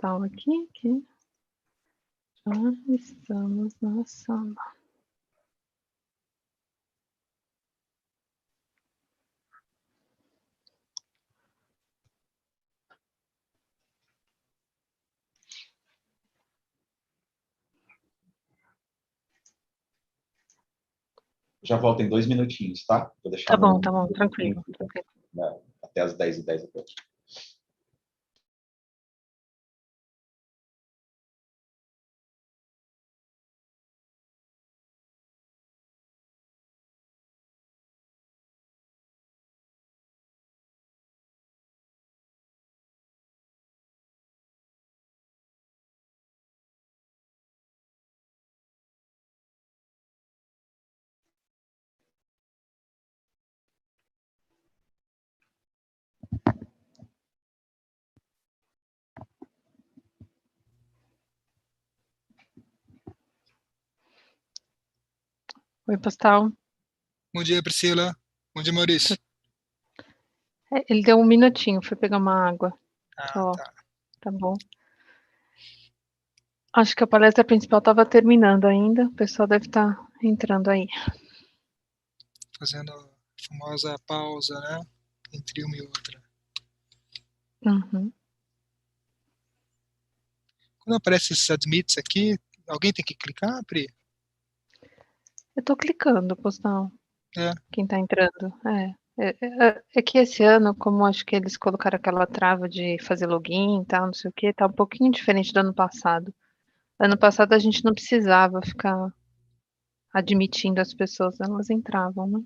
postal aqui, que já estamos na sala. Já volto em 2 minutinhos, tá? Vou deixar Tá bom, tranquilo. até as 10h10 aqui. Oi, postal. Bom dia, Priscila. Bom dia, Maurício. Ele deu um minutinho, foi pegar uma água. Ah, Tá bom. Acho que a palestra principal estava terminando ainda. O pessoal deve estar entrando aí. Fazendo a famosa pausa, né? Entre uma e outra. Uhum. Quando aparece esses admits aqui, alguém tem que clicar, Pri? Eu tô clicando, postal. É. Quem tá entrando. É que esse ano, como acho que eles colocaram aquela trava de fazer login e tal, não sei o que, tá um pouquinho diferente do ano passado. Ano passado a gente não precisava ficar admitindo as pessoas, elas entravam, né?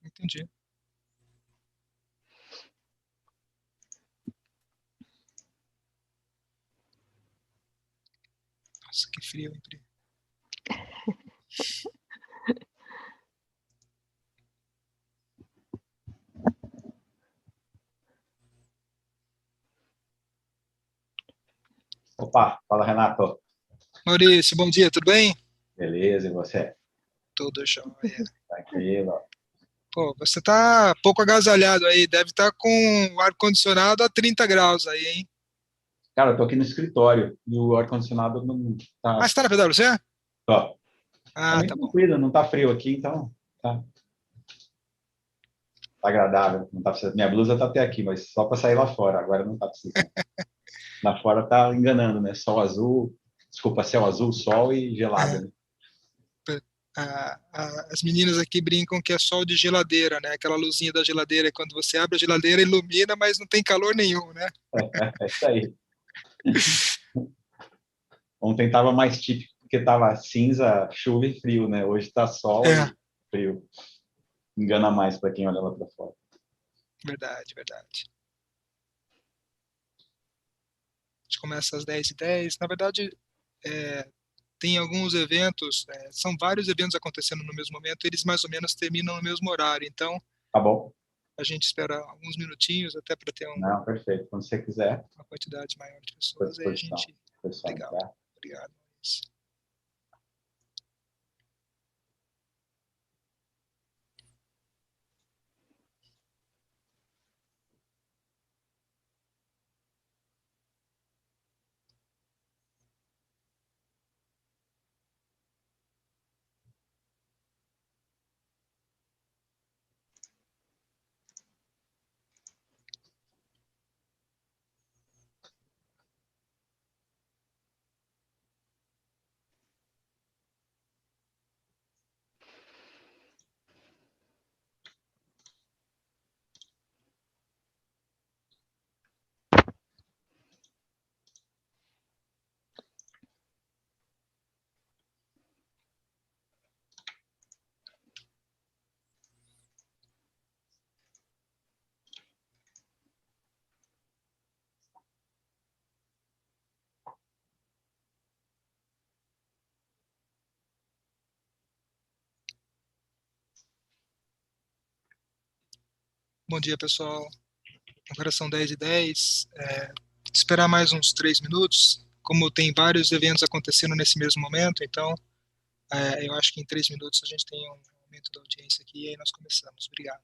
Entendi. Nossa, que frio, hein, Pri? Opa, fala, Renato. Maurício, bom dia, tudo bem? Beleza, e você? Tudo jóia. Tranquilo. Pô, você tá pouco agasalhado aí, deve estar com o ar-condicionado a 30 graus aí, hein? Cara, eu tô aqui no escritório e o ar-condicionado não tá... Ah, você tá na PwC? Ó, tá Ah, meio tá bom. tranquilo, não tá frio aqui, então tá agradável. Não tá precisando... Minha blusa tá até aqui, mas só para sair lá fora, agora não tá precisando. Lá fora tá enganando, né? Sol azul, desculpa, céu azul, sol e gelado, né? As meninas aqui brincam que é sol de geladeira, né? Aquela luzinha da geladeira, quando você abre a geladeira, ilumina, mas não tem calor nenhum, né? É isso aí. Ontem tava mais típico, porque tava cinza, chuva e frio, né? Hoje tá sol e frio. Engana mais para quem olha lá para fora. Verdade, verdade. A gente começa às 10h10. Na verdade, tem alguns eventos, são vários eventos acontecendo no mesmo momento, eles mais ou menos terminam no mesmo horário. Então, tá bom. A gente espera alguns minutinhos até para ter Não, perfeito. Quando você quiser. Uma quantidade maior de pessoas. Aí a gente... Legal. Tá? Obrigado, Maurício. Bom dia, pessoal. Agora são 10h10. Esperar mais uns 3 minutos. Como tem vários eventos acontecendo nesse mesmo momento, então eu acho que em 3 minutos a gente tem um aumento da audiência aqui e aí nós começamos. Obrigado.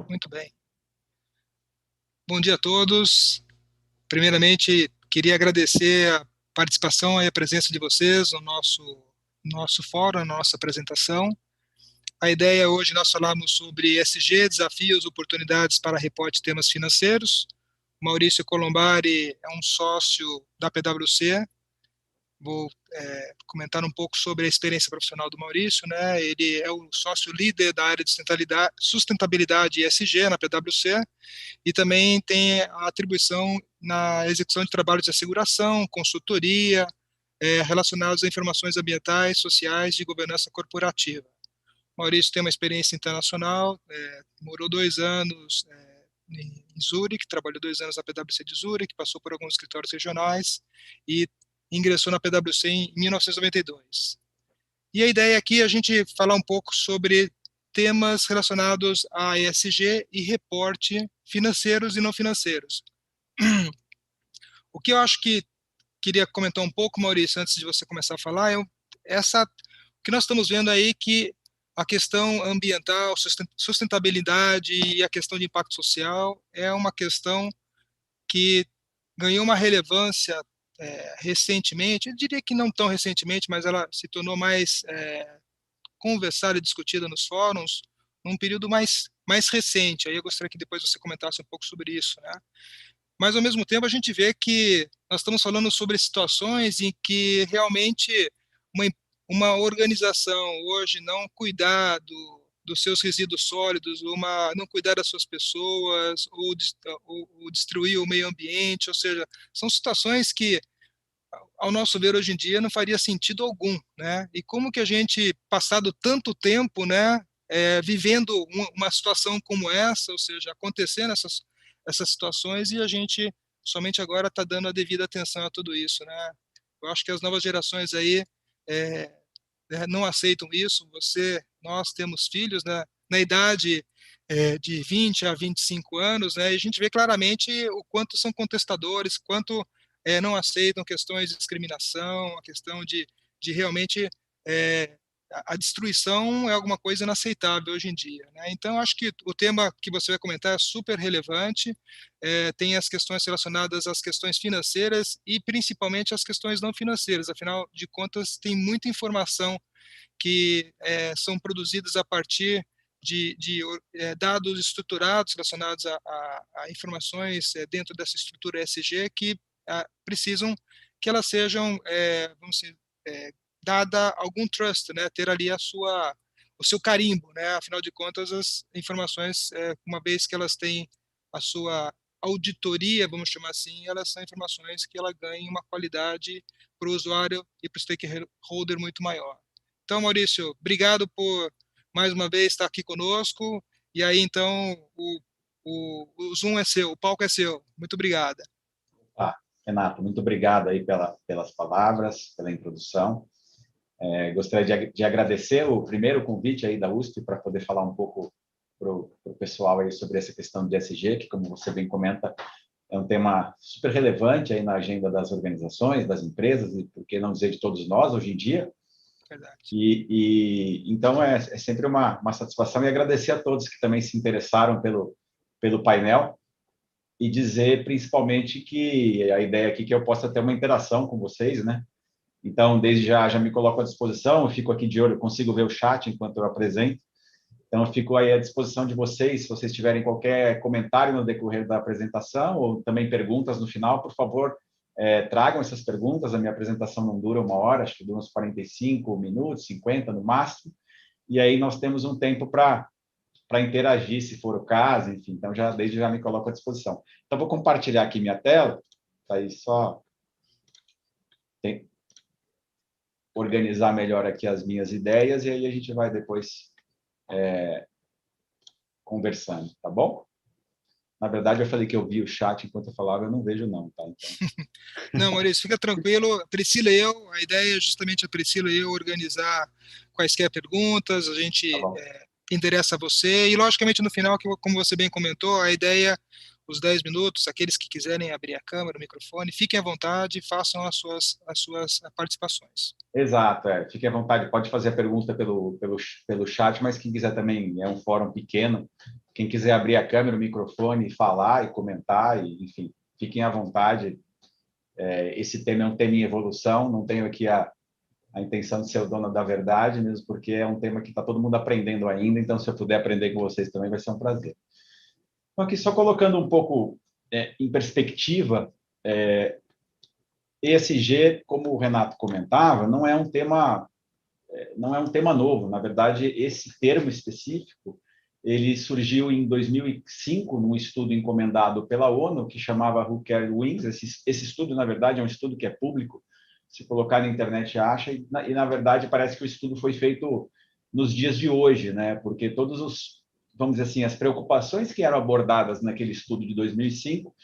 Muito bem. Bom dia a todos. Primeiramente, queria agradecer a participação e a presença de vocês no nosso fórum, na nossa apresentação. A ideia hoje nós falamos sobre ESG, desafios, oportunidades para reporte de temas financeiros. O Maurício Colombari é um sócio da PwC. Vou comentar um pouco sobre a experiência profissional do Maurício, né? Ele é o sócio líder da área de sustentabilidade e ESG na PwC e também tem a atribuição na execução de trabalhos de asseguração, consultoria, relacionados a informações ambientais, sociais e governança corporativa. Maurício tem uma experiência internacional, morou 2 anos em Zurique, trabalhou 2 anos na PwC de Zurique, passou por alguns escritórios regionais e ingressou na PwC em 1992. E a ideia aqui é a gente falar um pouco sobre temas relacionados a ESG e reporte financeiros e não financeiros. O que eu acho que queria comentar um pouco, Maurício, antes de você começar a falar, o que nós estamos vendo aí que a questão ambiental, sustentabilidade e a questão de impacto social é uma questão que ganhou uma relevância recentemente, eu diria que não tão recentemente, mas ela se tornou mais conversada e discutida nos fóruns num período mais recente. Aí eu gostaria que depois você comentasse um pouco sobre isso, né? Mas, ao mesmo tempo, a gente vê que nós estamos falando sobre situações em que realmente uma organização hoje não cuidar dos seus resíduos sólidos, não cuidar das suas pessoas, ou destruir o meio ambiente, ou seja, são situações que, ao nosso ver hoje em dia, não faria sentido algum, né? E como que a gente, passado tanto tempo, né, vivendo uma situação como essa, ou seja, acontecendo essas situações, e a gente somente agora está dando a devida atenção a tudo isso, né? Eu acho que as novas gerações aí não aceitam isso. Nós temos filhos, né, na idade de 20 a 25 anos, né, e a gente vê claramente o quanto são contestadores, quanto não aceitam questões de discriminação, a questão de realmente a destruição é alguma coisa inaceitável hoje em dia, né? Então, acho que o tema que você vai comentar é super relevante, tem as questões relacionadas às questões financeiras e principalmente às questões não financeiras. Afinal de contas, tem muita informação que são produzidas a partir de dados estruturados relacionados a informações dentro dessa estrutura ESG que precisam que elas sejam, vamos dizer, dada algum trust, né, ter ali o seu carimbo, né, afinal de contas as informações, uma vez que elas têm a sua auditoria, vamos chamar assim, elas são informações que ela ganha uma qualidade para o usuário e para o stakeholder muito maior. Então, Maurício, obrigado por mais uma vez estar aqui conosco, e aí então o Zoom é seu, o palco é seu. Muito obrigado. Renato, muito obrigado aí pelas palavras, pela introdução. Gostaria de agradecer o primeiro convite aí da USP para poder falar um pouco para o pessoal aí sobre essa questão de ESG, que, como você bem comenta, é um tema super relevante aí na agenda das organizações, das empresas e, por que não dizer, de todos nós hoje em dia. Verdade. Então é sempre uma satisfação, e agradecer a todos que também se interessaram pelo painel, e dizer principalmente que a ideia aqui é que eu possa ter uma interação com vocês, né? Então, desde já me coloco à disposição, eu fico aqui de olho, eu consigo ver o chat enquanto eu apresento. Então, eu fico aí à disposição de vocês, se vocês tiverem qualquer comentário no decorrer da apresentação, ou também perguntas no final, por favor, tragam essas perguntas. A minha apresentação não dura 1 hora, acho que dura uns 45 minutos, 50 no máximo, e aí nós temos um tempo para interagir, se for o caso, enfim. Então, desde já me coloco à disposição. Então, vou compartilhar aqui minha tela, aí só organizar melhor aqui as minhas ideias, e aí a gente vai depois conversando, tá bom? Na verdade, eu falei que eu vi o chat enquanto eu falava, eu não vejo não, tá? Então... Não, Maurício, fica tranquilo. Priscila e eu, a ideia é justamente a Priscila e eu organizar quaisquer perguntas, a gente... interessa a você, e logicamente no final, como você bem comentou, a ideia, os 10 minutos. Aqueles que quiserem abrir a câmera, o microfone, fiquem à vontade, façam as suas participações. Exato, fique à vontade, pode fazer a pergunta pelo chat, mas quem quiser também, é um fórum pequeno, quem quiser abrir a câmera, o microfone, falar e comentar, enfim, fiquem à vontade. Esse tema é um tema em evolução, não tenho aqui a intenção de ser o dono da verdade, mesmo porque é um tema que está todo mundo aprendendo ainda, então se eu puder aprender com vocês também vai ser um prazer. Então, aqui só colocando um pouco em perspectiva, ESG, como o Renato comentava, não é um tema novo. Na verdade, esse termo específico, ele surgiu em 2005, num estudo encomendado pela ONU, que chamava Who Cares Wins. Esse estudo, na verdade, é um estudo que é público, se colocar na internet acha, e na verdade parece que o estudo foi feito nos dias de hoje, né? Porque vamos dizer assim, as preocupações que eram abordadas naquele estudo de 2005,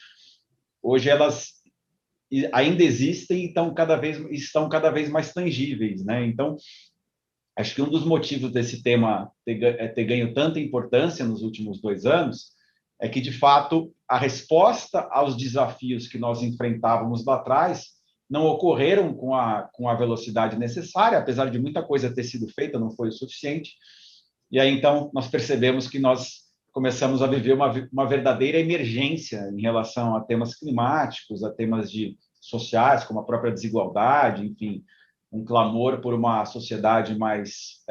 hoje elas ainda existem e estão cada vez mais tangíveis, né? Então, acho que um dos motivos desse tema ter ganho tanta importância nos últimos 2 anos é que, de fato, a resposta aos desafios que nós enfrentávamos lá atrás não ocorreram com a velocidade necessária, apesar de muita coisa ter sido feita, não foi o suficiente. E aí, então, nós percebemos que nós começamos a viver uma verdadeira emergência em relação a temas climáticos, a temas sociais, como a própria desigualdade, enfim, um clamor por uma sociedade mais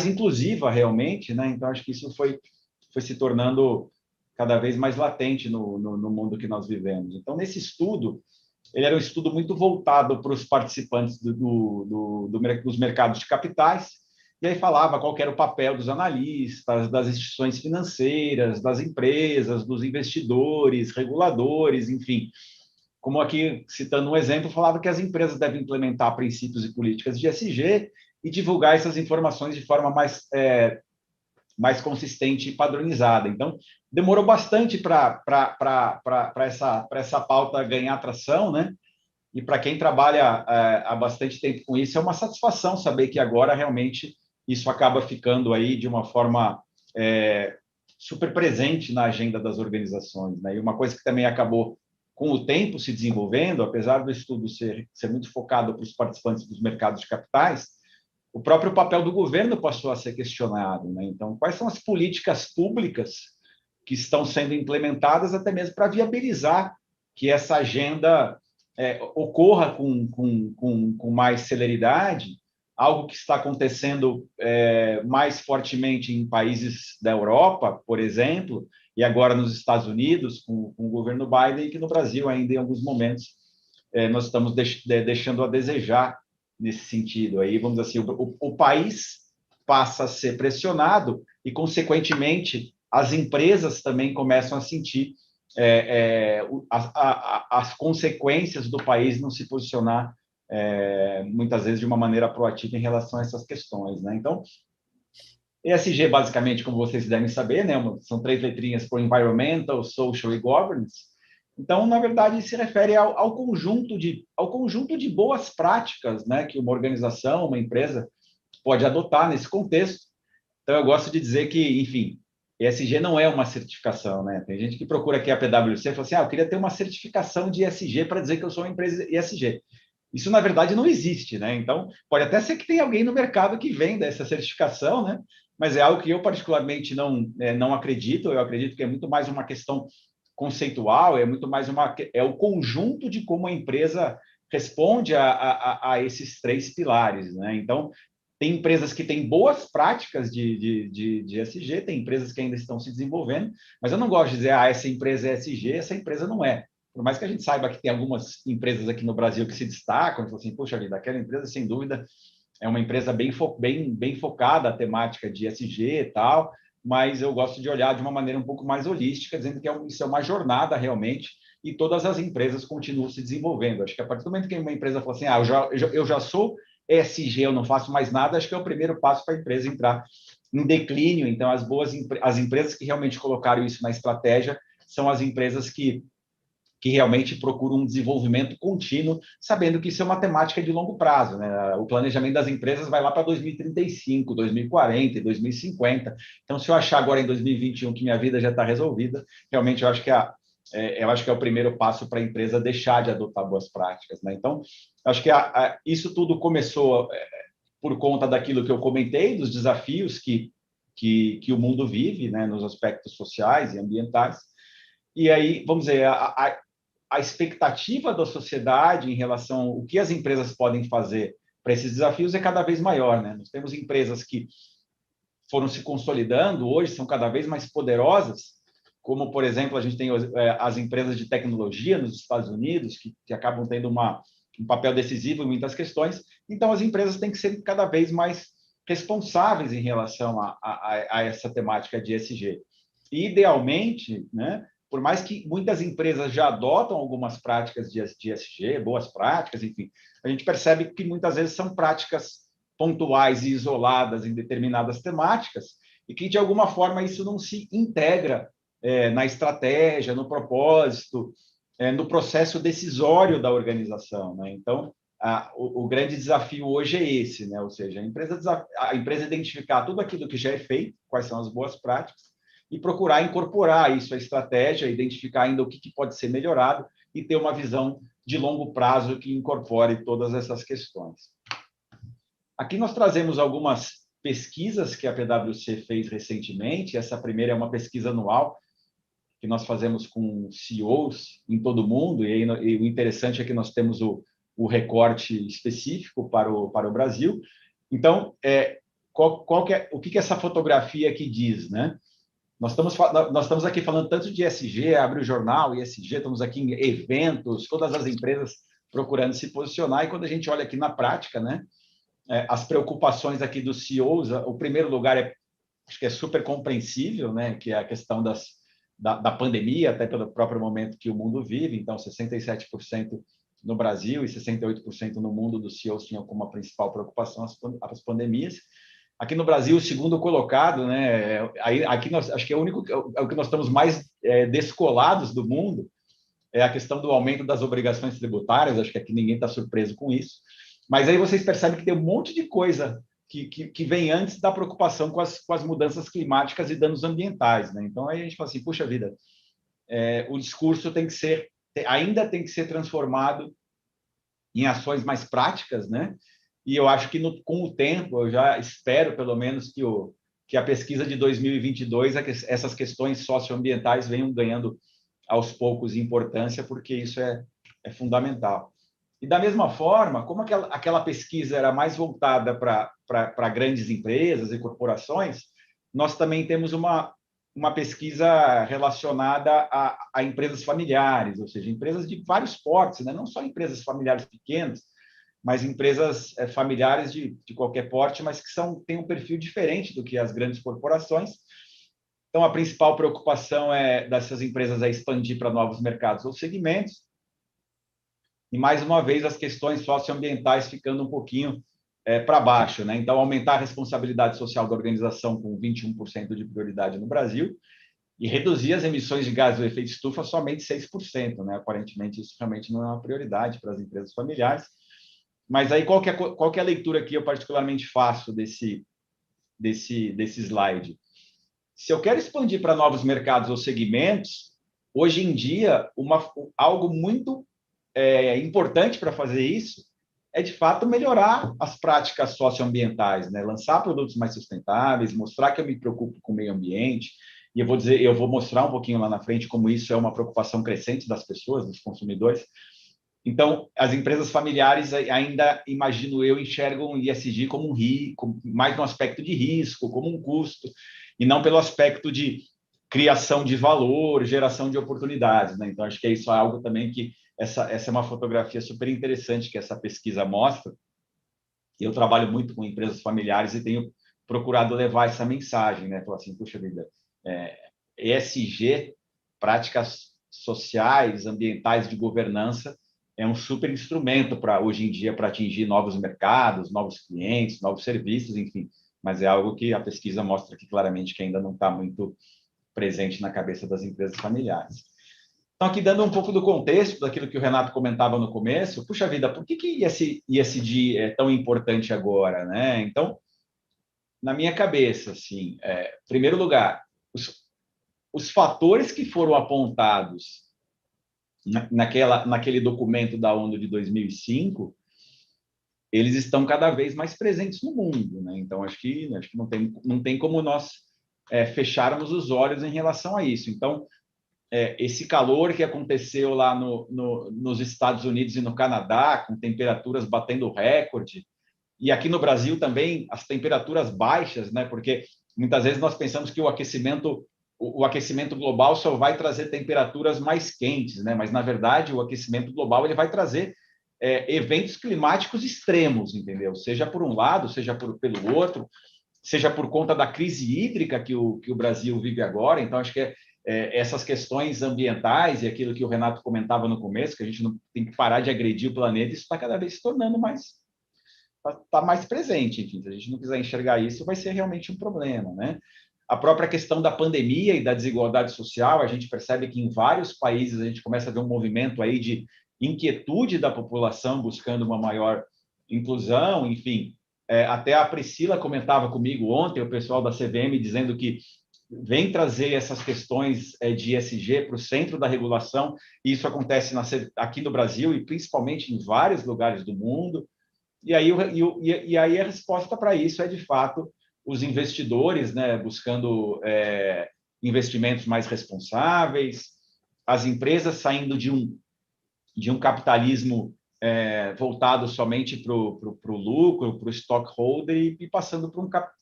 inclusiva realmente, né? Então acho que isso foi se tornando cada vez mais latente no mundo que nós vivemos. Então nesse estudo, ele era um estudo muito voltado para os participantes dos mercados de capitais, e aí falava qual era o papel dos analistas, das instituições financeiras, das empresas, dos investidores, reguladores, enfim. Como aqui, citando um exemplo, falava que as empresas devem implementar princípios e políticas de ESG e divulgar essas informações de forma mais consistente e padronizada. Então, demorou bastante para essa pauta ganhar atração, né? E para quem trabalha há bastante tempo com isso, é uma satisfação saber que agora realmente isso acaba ficando aí de uma forma super presente na agenda das organizações, né? E uma coisa que também acabou com o tempo se desenvolvendo, apesar do estudo ser muito focado para os participantes dos mercados de capitais, o próprio papel do governo passou a ser questionado, né? Então, quais são as políticas públicas que estão sendo implementadas até mesmo para viabilizar que essa agenda ocorra com mais celeridade, algo que está acontecendo mais fortemente em países da Europa, por exemplo, e agora nos Estados Unidos, com o governo Biden, e que no Brasil ainda em alguns momentos nós estamos deixando a desejar nesse sentido. Aí, vamos dizer assim, o país passa a ser pressionado e, consequentemente, as empresas também começam a sentir as consequências do país não se posicionar muitas vezes de uma maneira proativa em relação a essas questões, né? Então, ESG, basicamente, como vocês devem saber, né, são 3 letrinhas por Environmental, Social e Governance. Então, na verdade, se refere ao conjunto de boas práticas, né, que uma organização, uma empresa pode adotar nesse contexto. Então, eu gosto de dizer que, enfim, ESG não é uma certificação, né? Tem gente que procura aqui a PwC e fala assim, eu queria ter uma certificação de ESG para dizer que eu sou uma empresa ESG. Isso, na verdade, não existe, né? Então, pode até ser que tenha alguém no mercado que venda essa certificação, né? Mas é algo que eu, particularmente, não acredito. Eu acredito que é muito mais uma questão conceitual, é muito mais o conjunto de como a empresa responde a esses 3 pilares, né? Então, tem empresas que têm boas práticas de ESG, tem empresas que ainda estão se desenvolvendo, mas eu não gosto de dizer, essa empresa é ESG, essa empresa não é. Por mais que a gente saiba que tem algumas empresas aqui no Brasil que se destacam, assim, poxa vida, aquela empresa, sem dúvida, é uma empresa bem focada à temática de ESG e tal, mas eu gosto de olhar de uma maneira um pouco mais holística, dizendo que isso é uma jornada realmente, e todas as empresas continuam se desenvolvendo. Acho que a partir do momento que uma empresa fala assim, eu já sou ESG, eu não faço mais nada, acho que é o primeiro passo para a empresa entrar em declínio. Então, as empresas que realmente colocaram isso na estratégia são as empresas que que realmente procuram um desenvolvimento contínuo, sabendo que isso é uma temática de longo prazo, né? O planejamento das empresas vai lá para 2035, 2040 e 2050. Então, se eu achar agora em 2021 que minha vida já está resolvida, realmente eu acho que é o primeiro passo para a empresa deixar de adotar boas práticas, né? Então, acho que isso tudo começou por conta daquilo que eu comentei, dos desafios que o mundo vive, né, nos aspectos sociais e ambientais. E aí, vamos dizer, a expectativa da sociedade em relação ao que as empresas podem fazer para esses desafios é cada vez maior, né? Nós temos empresas que foram se consolidando, hoje são cada vez mais poderosas, como, por exemplo, a gente tem as empresas de tecnologia nos Estados Unidos, que acabam tendo um papel decisivo em muitas questões. Então, as empresas têm que ser cada vez mais responsáveis em relação a essa temática de ESG. E, idealmente, né, por mais que muitas empresas já adotam algumas práticas de ESG, boas práticas, enfim, a gente percebe que muitas vezes são práticas pontuais e isoladas em determinadas temáticas e que, de alguma forma, isso não se integra na estratégia, no propósito, no processo decisório da organização, né? Então, o grande desafio hoje é esse, né? Ou seja, a empresa identificar tudo aquilo que já é feito, quais são as boas práticas, e procurar incorporar isso à estratégia, identificar ainda o que pode ser melhorado e ter uma visão de longo prazo que incorpore todas essas questões. Aqui nós trazemos algumas pesquisas que a PwC fez recentemente. Essa primeira é uma pesquisa anual que nós fazemos com CEOs em todo o mundo, e o interessante é que nós temos o recorte específico para o Brasil. Então, o que essa fotografia aqui diz, né? Nós estamos aqui falando tanto de ESG, abre o jornal, ESG, estamos aqui em eventos, todas as empresas procurando se posicionar, e quando a gente olha aqui na prática, né, as preocupações aqui dos CEOs, o primeiro lugar acho que é super compreensível, né, que é a questão da pandemia, até pelo próprio momento que o mundo vive. Então, 67% no Brasil e 68% no mundo dos CEOs tinham como a principal preocupação as pandemias. Aqui no Brasil, o segundo colocado, né, aqui acho que é o que nós estamos mais descolados do mundo, é a questão do aumento das obrigações tributárias. Acho que aqui ninguém está surpreso com isso. Mas aí vocês percebem que tem um monte de coisa que vem antes da preocupação com as mudanças climáticas e danos ambientais, né? Então, aí a gente fala assim, puxa vida, o discurso ainda tem que ser transformado em ações mais práticas, né? E eu acho que com o tempo, eu já espero, pelo menos, que a pesquisa de 2022, essas questões socioambientais venham ganhando aos poucos importância, porque isso é fundamental. E, da mesma forma, como aquela pesquisa era mais voltada para grandes empresas e corporações, nós também temos uma pesquisa relacionada a empresas familiares, ou seja, empresas de vários portes, né? Não só empresas familiares pequenas, mas empresas familiares de qualquer porte, mas que têm um perfil diferente do que as grandes corporações. Então, a principal preocupação dessas empresas é expandir para novos mercados ou segmentos. E, mais uma vez, as questões socioambientais ficando um pouquinho para baixo, né? Então, aumentar a responsabilidade social da organização com 21% de prioridade no Brasil e reduzir as emissões de gases do efeito estufa somente 6%, né? Aparentemente, isso realmente não é uma prioridade para as empresas familiares. Mas aí, qual que é a leitura que eu particularmente faço desse slide? Se eu quero expandir para novos mercados ou segmentos, hoje em dia, algo muito importante para fazer isso é, de fato, melhorar as práticas socioambientais, né? Lançar produtos mais sustentáveis, mostrar que eu me preocupo com o meio ambiente. E eu vou mostrar um pouquinho lá na frente como isso é uma preocupação crescente das pessoas, dos consumidores. Então, as empresas familiares ainda, imagino eu, enxergam o ESG como mais no aspecto de risco, como um custo, e não pelo aspecto de criação de valor, geração de oportunidades, né? Então, acho que isso é algo também que essa é uma fotografia super interessante que essa pesquisa mostra. Eu trabalho muito com empresas familiares e tenho procurado levar essa mensagem, né? Falar assim, puxa vida, ESG, práticas sociais, ambientais, de governança, é um super instrumento hoje em dia para atingir novos mercados, novos clientes, novos serviços, enfim. Mas é algo que a pesquisa mostra aqui claramente que ainda não está muito presente na cabeça das empresas familiares. Então, aqui dando um pouco do contexto daquilo que o Renato comentava no começo, puxa vida, por que ESG é tão importante agora, né? Então, na minha cabeça, assim, em primeiro lugar, os fatores que foram apontados naquele documento da ONU de 2005, eles estão cada vez mais presentes no mundo, né? Então, acho que não tem como nós fecharmos os olhos em relação a isso. Então, esse calor que aconteceu lá nos Estados Unidos e no Canadá, com temperaturas batendo recorde, e aqui no Brasil também as temperaturas baixas, né? Porque muitas vezes nós pensamos que o aquecimento global só vai trazer temperaturas mais quentes, né? Mas na verdade o aquecimento global ele vai trazer eventos climáticos extremos, entendeu? Seja por um lado, seja pelo outro, seja por conta da crise hídrica que o Brasil vive agora. Então acho que essas questões ambientais e aquilo que o Renato comentava no começo, que a gente não tem que parar de agredir o planeta, isso está cada vez se tornando mais presente. Enfim, se a gente não quiser enxergar isso, vai ser realmente um problema, né? A própria questão da pandemia e da desigualdade social, a gente percebe que em vários países a gente começa a ver um movimento aí de inquietude da população buscando uma maior inclusão, enfim. Até a Priscila comentava comigo ontem, o pessoal da CVM, dizendo que vem trazer essas questões de ESG para o centro da regulação, e isso acontece aqui no Brasil e principalmente em vários lugares do mundo. E aí a resposta para isso é, de fato, os investidores, né, buscando investimentos mais responsáveis, as empresas saindo de um capitalismo voltado somente para o lucro, para o stockholder, e passando para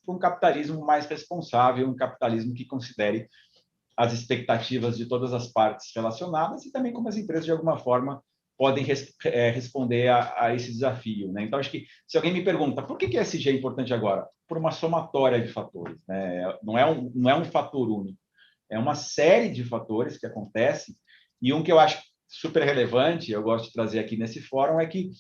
um capitalismo mais responsável, um capitalismo que considere as expectativas de todas as partes relacionadas e também como as empresas, de alguma forma, podem responder a esse desafio, né? Então, acho que se alguém me pergunta por que ESG é importante agora? Por uma somatória de fatores, né? Não é um fator único, é uma série de fatores que acontecem, e um que eu acho super relevante, eu gosto de trazer aqui nesse fórum, é que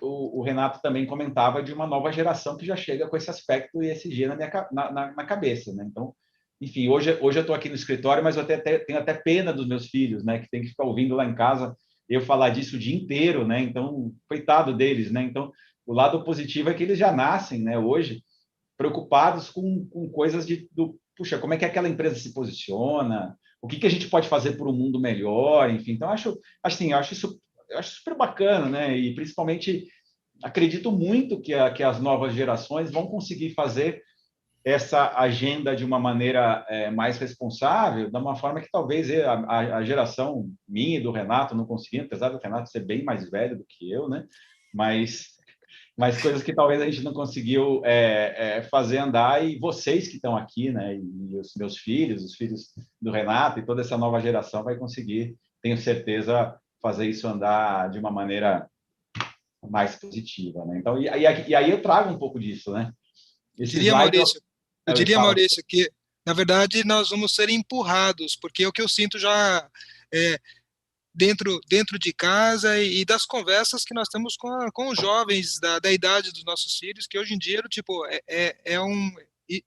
o Renato também comentava de uma nova geração que já chega com esse aspecto ESG na cabeça, né? Então, enfim, hoje eu estou aqui no escritório, mas eu tenho até pena dos meus filhos, né? Que tem que ficar ouvindo lá em casa eu falar disso o dia inteiro, né? Então, coitado deles, né? Então, o lado positivo é que eles já nascem, né? Hoje, preocupados com coisas puxa, como é que aquela empresa se posiciona? O que a gente pode fazer por um mundo melhor? Enfim, então, acho isso super bacana, né? E, principalmente, acredito muito que as novas gerações vão conseguir fazer essa agenda de uma maneira mais responsável, de uma forma que talvez a geração minha e do Renato não conseguia, apesar do Renato ser bem mais velho do que eu, né? Mas coisas que talvez a gente não conseguiu fazer andar, e vocês que estão aqui, né? E os meus filhos, os filhos do Renato e toda essa nova geração vai conseguir, tenho certeza, fazer isso andar de uma maneira mais positiva, né? Então, e aí eu trago um pouco disso, né? Esse slide Eu diria, Maurício, que, na verdade, nós vamos ser empurrados, porque é o que eu sinto já dentro de casa e das conversas que nós temos com os jovens da idade dos nossos filhos, que hoje em dia, tipo,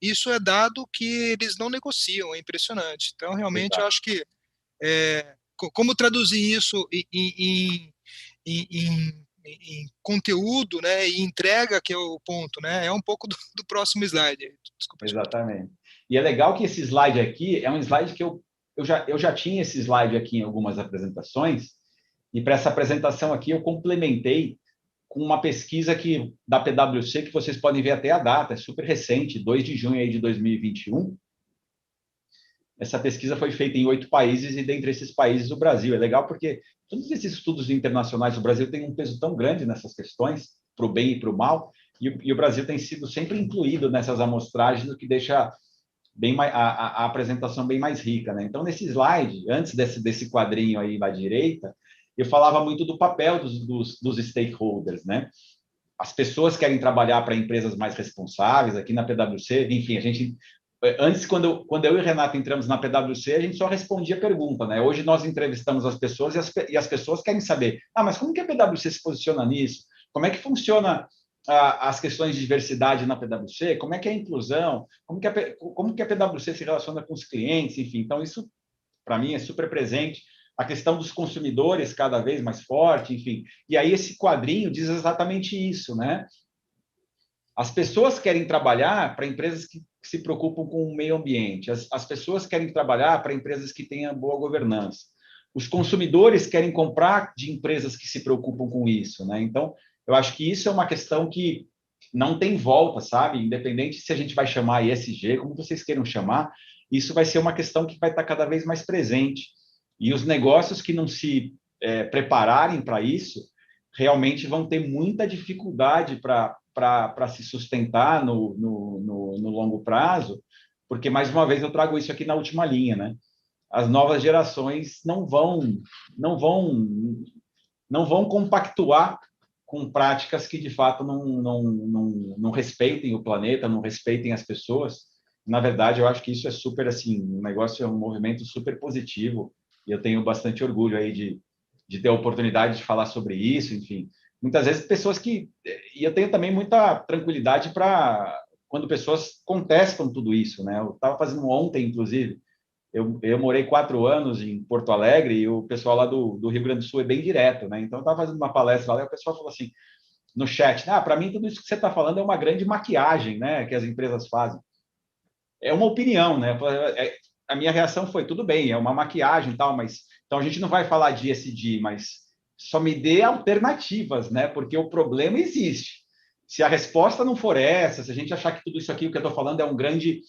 isso é dado que eles não negociam, é impressionante. Então, realmente, eu acho que como traduzir isso em conteúdo, né, e entrega, que é o ponto, né, é um pouco do próximo slide. Desculpa. Exatamente. E é legal que esse slide aqui é um slide que eu já tinha esse slide aqui em algumas apresentações, e para essa apresentação aqui eu complementei com uma pesquisa da PwC, que vocês podem ver até a data, é super recente, 2 de junho aí de 2021. Essa pesquisa foi feita em 8 países, e dentre esses países o Brasil. É legal porque todos esses estudos internacionais, o Brasil tem um peso tão grande nessas questões, para o bem e para o mal, e o Brasil tem sido sempre incluído nessas amostragens, o que deixa a apresentação bem mais rica, né? Então, nesse slide, antes desse quadrinho aí à direita, eu falava muito do papel dos stakeholders, né? As pessoas querem trabalhar para empresas mais responsáveis. Aqui na PwC, enfim, a gente antes, quando eu e o Renato entramos na PwC, a gente só respondia pergunta, né? Hoje nós entrevistamos as pessoas e as pessoas querem saber, mas como que a PwC se posiciona nisso? Como é que funciona as questões de diversidade na PwC? Como é que é a inclusão? Como que a PwC se relaciona com os clientes? Enfim, então isso, para mim, é super presente. a questão dos consumidores cada vez mais forte, enfim. E aí esse quadrinho diz exatamente isso, né? As pessoas querem trabalhar para empresas que se preocupam com o meio ambiente. As pessoas querem trabalhar para empresas que tenham boa governança. Os consumidores querem comprar de empresas que se preocupam com isso, né? Então, eu acho que isso é uma questão que não tem volta, sabe? Independente se a gente vai chamar ESG, como vocês queiram chamar, isso vai ser uma questão que vai estar cada vez mais presente. E os negócios que não se prepararem para isso, realmente vão ter muita dificuldade para se sustentar no longo prazo, porque, mais uma vez, eu trago isso aqui na última linha, né? As novas gerações não vão compactuar com práticas que, de fato, não respeitem o planeta, não respeitem as pessoas. Na verdade, eu acho que isso é super, assim, um negócio, é um movimento super positivo, e eu tenho bastante orgulho aí de ter a oportunidade de falar sobre isso, enfim. Muitas vezes pessoas que... E eu tenho também muita tranquilidade para quando pessoas contestam tudo isso, né? Eu estava fazendo ontem, inclusive, eu morei 4 anos em Porto Alegre e o pessoal lá do Rio Grande do Sul é bem direto, né? Então, eu estava fazendo uma palestra lá e o pessoal falou assim, no chat, para mim tudo isso que você está falando é uma grande maquiagem, né? Que as empresas fazem. É uma opinião, né? A minha reação foi, tudo bem, é uma maquiagem e tal, mas... Então, a gente não vai falar de ESG, mas só me dê alternativas, né? Porque o problema existe. Se a resposta não for essa, se a gente achar que tudo isso aqui, o que eu estou falando, é um grande...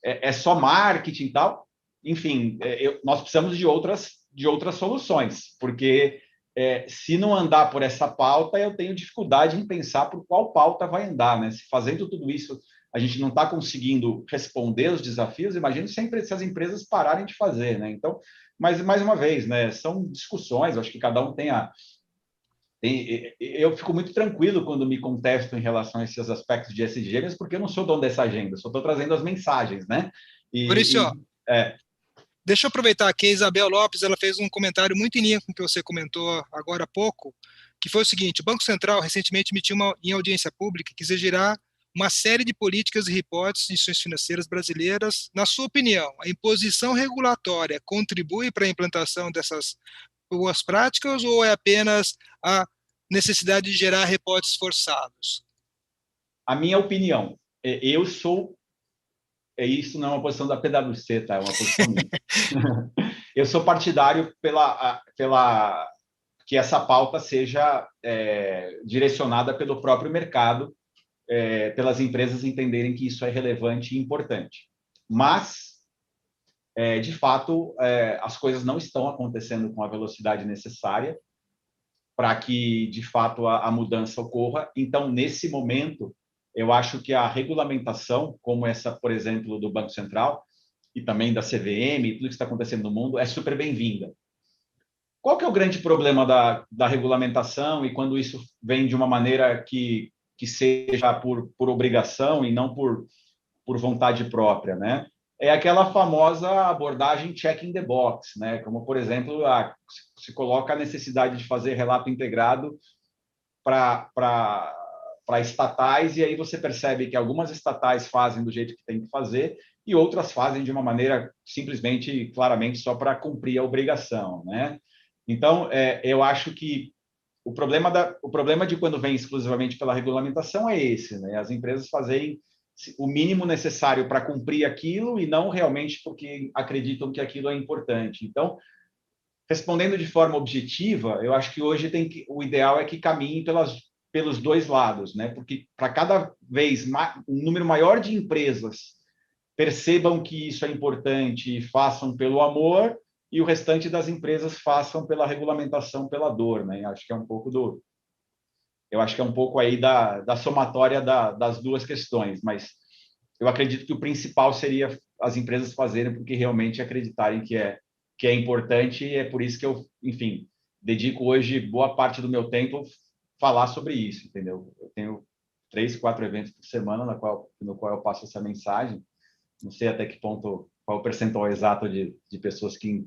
É só marketing e tal, enfim, nós precisamos de outras soluções, porque se não andar por essa pauta, eu tenho dificuldade em pensar por qual pauta vai andar, né? Se fazendo tudo isso a gente não está conseguindo responder os desafios, imagino sempre se as empresas pararem de fazer, né? Então, mas mais uma vez, né? São discussões, acho que cada um eu fico muito tranquilo quando me contesto em relação a esses aspectos de ESG, mesmo porque eu não sou dono dessa agenda, só estou trazendo as mensagens, né? Maurício, deixa eu aproveitar que a Isabel Lopes ela fez um comentário muito em linha com o que você comentou agora há pouco, que foi o seguinte: o Banco Central recentemente emitiu em audiência pública que exigirá uma série de políticas e reportes de instituições financeiras brasileiras. Na sua opinião, a imposição regulatória contribui para a implantação dessas boas práticas ou é apenas a necessidade de gerar reportes forçados? A minha opinião, eu sou... Isso não é uma posição da PwC, tá? É uma posição minha. Eu sou partidário pela que essa pauta seja direcionada pelo próprio mercado, pelas empresas entenderem que isso é relevante e importante. Mas, de fato, as coisas não estão acontecendo com a velocidade necessária para que, de fato, a mudança ocorra. Então, nesse momento, eu acho que a regulamentação, como essa, por exemplo, do Banco Central, e também da CVM, tudo que está acontecendo no mundo, é super bem-vinda. Qual que é o grande problema da regulamentação e quando isso vem de uma maneira que seja por obrigação e não por vontade própria, né? É aquela famosa abordagem checking the box, né? Como, por exemplo, se coloca a necessidade de fazer relato integrado para estatais, e aí você percebe que algumas estatais fazem do jeito que tem que fazer e outras fazem de uma maneira simplesmente, claramente, só para cumprir a obrigação, né? Então, eu acho que o problema de quando vem exclusivamente pela regulamentação é esse, né? As empresas fazerem o mínimo necessário para cumprir aquilo e não realmente porque acreditam que aquilo é importante. Então, respondendo de forma objetiva, eu acho que hoje o ideal é que caminhe pelos dois lados, né? Porque para cada vez um número maior de empresas percebam que isso é importante e façam pelo amor, e o restante das empresas façam pela regulamentação, pela dor, né? Acho que é um pouco aí da somatória das duas questões, mas eu acredito que o principal seria as empresas fazerem porque realmente acreditarem que é importante, e é por isso que eu, enfim, dedico hoje boa parte do meu tempo falar sobre isso, entendeu? Eu tenho 3, 4 eventos por semana no qual eu passo essa mensagem. Não sei até que ponto, qual é o percentual exato de pessoas que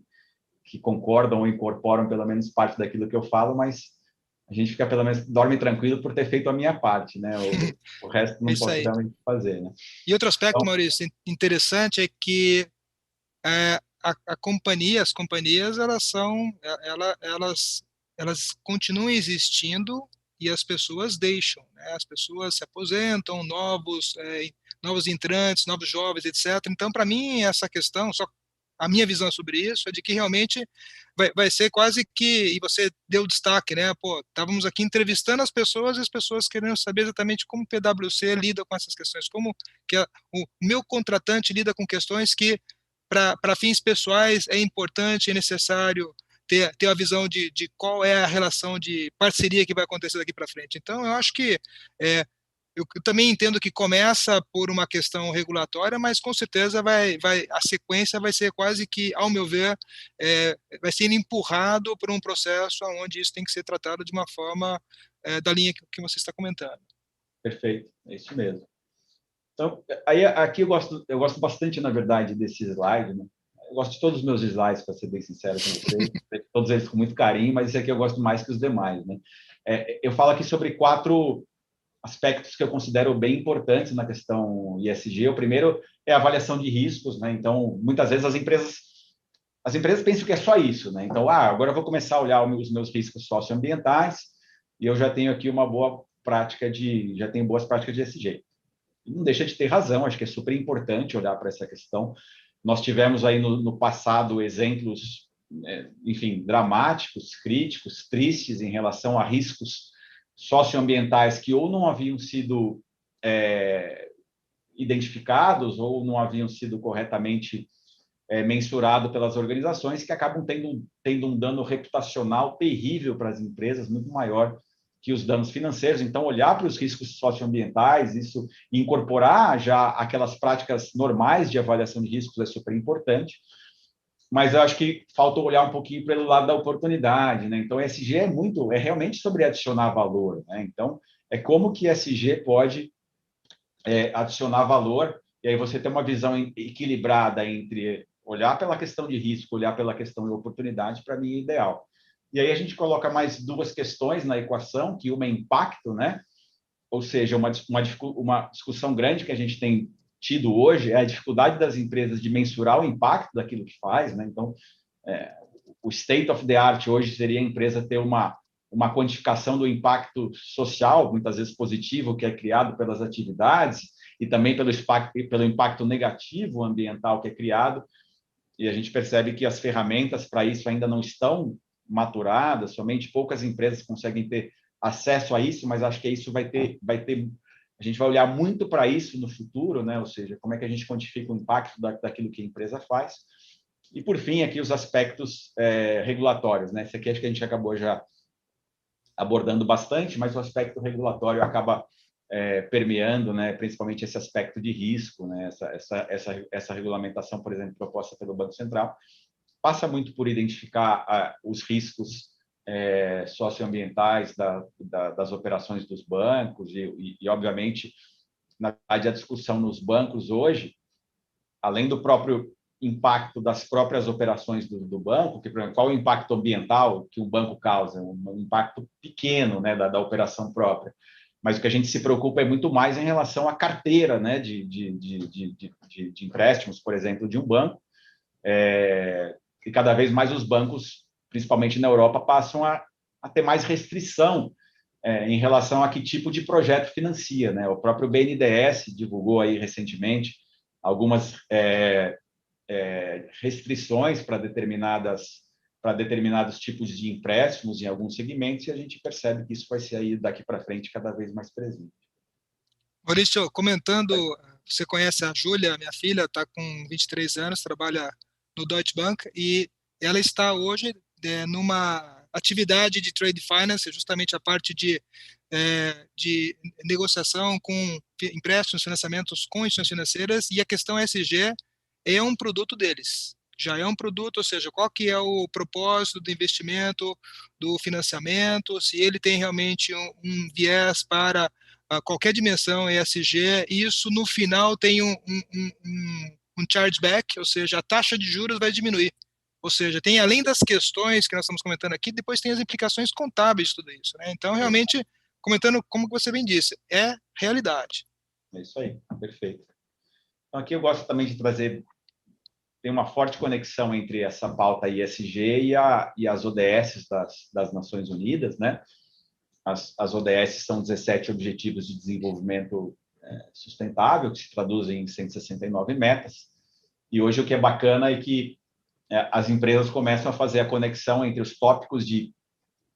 concordam ou incorporam pelo menos parte daquilo que eu falo, mas a gente fica pelo menos dorme tranquilo por ter feito a minha parte, né? O resto não posso realmente fazer, né? E outro aspecto, Maurício, interessante é que a companhia, as companhias, elas continuam existindo e as pessoas deixam, né? As pessoas se aposentam, novos entrantes, novos jovens, etc. Então, para mim, essa questão, só a minha visão sobre isso é de que realmente vai ser quase que, e você deu destaque, né? Pô, estávamos aqui entrevistando as pessoas e as pessoas querendo saber exatamente como o PwC lida com essas questões, como que o meu contratante lida com questões que, para fins pessoais, é importante, é necessário ter a visão de qual é a relação de parceria que vai acontecer daqui para frente. Então, eu acho que eu também entendo que começa por uma questão regulatória, mas com certeza a sequência vai ser quase que, ao meu ver, vai ser empurrado por um processo onde isso tem que ser tratado de uma forma da linha que você está comentando. Perfeito, é isso mesmo. Então, aí aqui eu gosto bastante, na verdade, desse slide, né? Eu gosto de todos os meus slides, para ser bem sincero com vocês, todos eles com muito carinho, mas esse aqui eu gosto mais que os demais, né? Eu falo aqui sobre 4 aspectos que eu considero bem importantes na questão ESG. O primeiro é a avaliação de riscos, né? Então, muitas vezes as empresas pensam que é só isso, né? Então, agora eu vou começar a olhar os meus riscos socioambientais e eu já tenho aqui já tenho boas práticas de ESG. E não deixa de ter razão, acho que é super importante olhar para essa questão. Nós tivemos aí no passado exemplos, enfim, dramáticos, críticos, tristes em relação a riscos socioambientais que ou não haviam sido identificados ou não haviam sido corretamente mensurados pelas organizações, que acabam tendo um dano reputacional terrível para as empresas, muito maior que os danos financeiros. Então, olhar para os riscos socioambientais, isso incorporar já aquelas práticas normais de avaliação de riscos é super importante. Mas eu acho que falta olhar um pouquinho pelo lado da oportunidade, né? Então, ESG é realmente sobre adicionar valor, né? Então, é como que ESG pode adicionar valor, e aí você tem uma visão equilibrada entre olhar pela questão de risco, olhar pela questão de oportunidade, para mim é ideal. E aí a gente coloca mais 2 questões na equação, que uma é impacto, né? Ou seja, uma discussão grande que a gente tem tido hoje é a dificuldade das empresas de mensurar o impacto daquilo que faz, né? Então, o state of the art hoje seria a empresa ter uma quantificação do impacto social, muitas vezes positivo, que é criado pelas atividades, e também pelo impacto negativo ambiental que é criado, e a gente percebe que as ferramentas para isso ainda não estão maturadas, somente poucas empresas conseguem ter acesso a isso, mas acho que isso a gente vai olhar muito para isso no futuro, né? Ou seja, como é que a gente quantifica o impacto daquilo que a empresa faz. E, por fim, aqui os aspectos regulatórios, né? Esse aqui acho que a gente acabou já abordando bastante, mas o aspecto regulatório acaba permeando, né? Principalmente esse aspecto de risco, né? Essa regulamentação, por exemplo, proposta pelo Banco Central, passa muito por identificar os riscos socioambientais das operações dos bancos e, obviamente, na verdade, a discussão nos bancos hoje, além do próprio impacto das próprias operações do banco, que, por exemplo, qual o impacto ambiental que um banco causa? Um impacto pequeno, né, da operação própria. Mas o que a gente se preocupa é muito mais em relação à carteira, né, de empréstimos, por exemplo, de um banco. E cada vez mais os bancos, principalmente na Europa, passam a ter mais restrição em relação a que tipo de projeto financia, né? O próprio BNDES divulgou aí recentemente algumas restrições para determinados tipos de empréstimos em alguns segmentos, e a gente percebe que isso vai ser aí daqui para frente cada vez mais presente. Maurício, comentando, você conhece a Júlia, minha filha, está com 23 anos, trabalha no Deutsche Bank, e ela está hoje numa atividade de trade finance, justamente a parte de negociação com empréstimos, financiamentos com instituições financeiras, e a questão ESG é um produto deles. Já é um produto, ou seja, qual que é o propósito do investimento, do financiamento, se ele tem realmente um viés para qualquer dimensão ESG, isso no final tem um chargeback, ou seja, a taxa de juros vai diminuir. Ou seja, tem além das questões que nós estamos comentando aqui, depois tem as implicações contábeis de tudo isso, né? Então, realmente, comentando como você bem disse, é realidade. É isso aí, perfeito. Então, aqui eu gosto também de trazer tem uma forte conexão entre essa pauta ESG e as ODS das Nações Unidas, né? As ODS são 17 Objetivos de Desenvolvimento Sustentável, que se traduzem em 169 metas. E hoje o que é bacana é que as empresas começam a fazer a conexão entre os tópicos de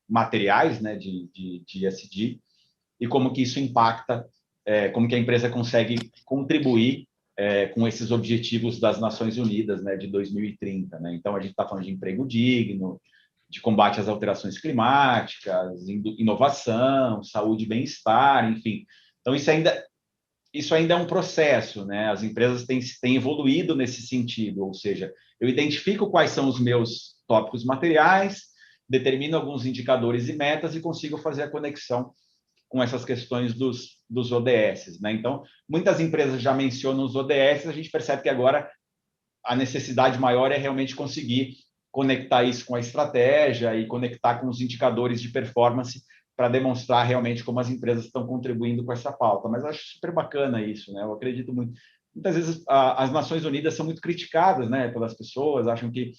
materiais, né, de ESG, e como que isso impacta, como que a empresa consegue contribuir com esses objetivos das Nações Unidas, né, de 2030. Né? Então, a gente está falando de emprego digno, de combate às alterações climáticas, inovação, saúde e bem-estar, enfim. Então, isso ainda é um processo, né? As empresas têm evoluído nesse sentido, ou seja, eu identifico quais são os meus tópicos materiais, determino alguns indicadores e metas e consigo fazer a conexão com essas questões dos ODS, né? Então, muitas empresas já mencionam os ODS, a gente percebe que agora a necessidade maior é realmente conseguir conectar isso com a estratégia e conectar com os indicadores de performance para demonstrar realmente como as empresas estão contribuindo com essa pauta. Mas eu acho super bacana isso, né? Eu acredito muito. Muitas vezes as Nações Unidas são muito criticadas, né, pelas pessoas, acham que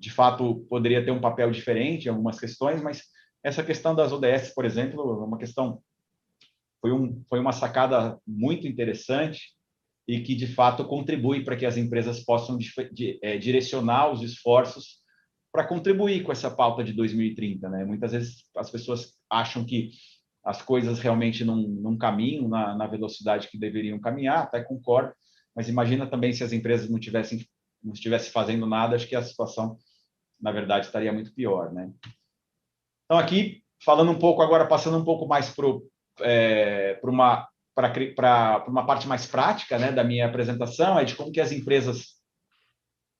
de fato poderia ter um papel diferente em algumas questões, mas essa questão das ODS, por exemplo, é uma questão foi uma sacada muito interessante e que, de fato, contribui para que as empresas possam direcionar os esforços para contribuir com essa pauta de 2030. Né? Muitas vezes as pessoas acham que as coisas realmente não caminham na velocidade que deveriam caminhar, até concordo, mas imagina também se as empresas não estivessem fazendo nada, acho que a situação, na verdade, estaria muito pior. Né? Então, aqui, falando um pouco agora, passando um pouco mais para uma parte mais prática, né, da minha apresentação, é de como que as empresas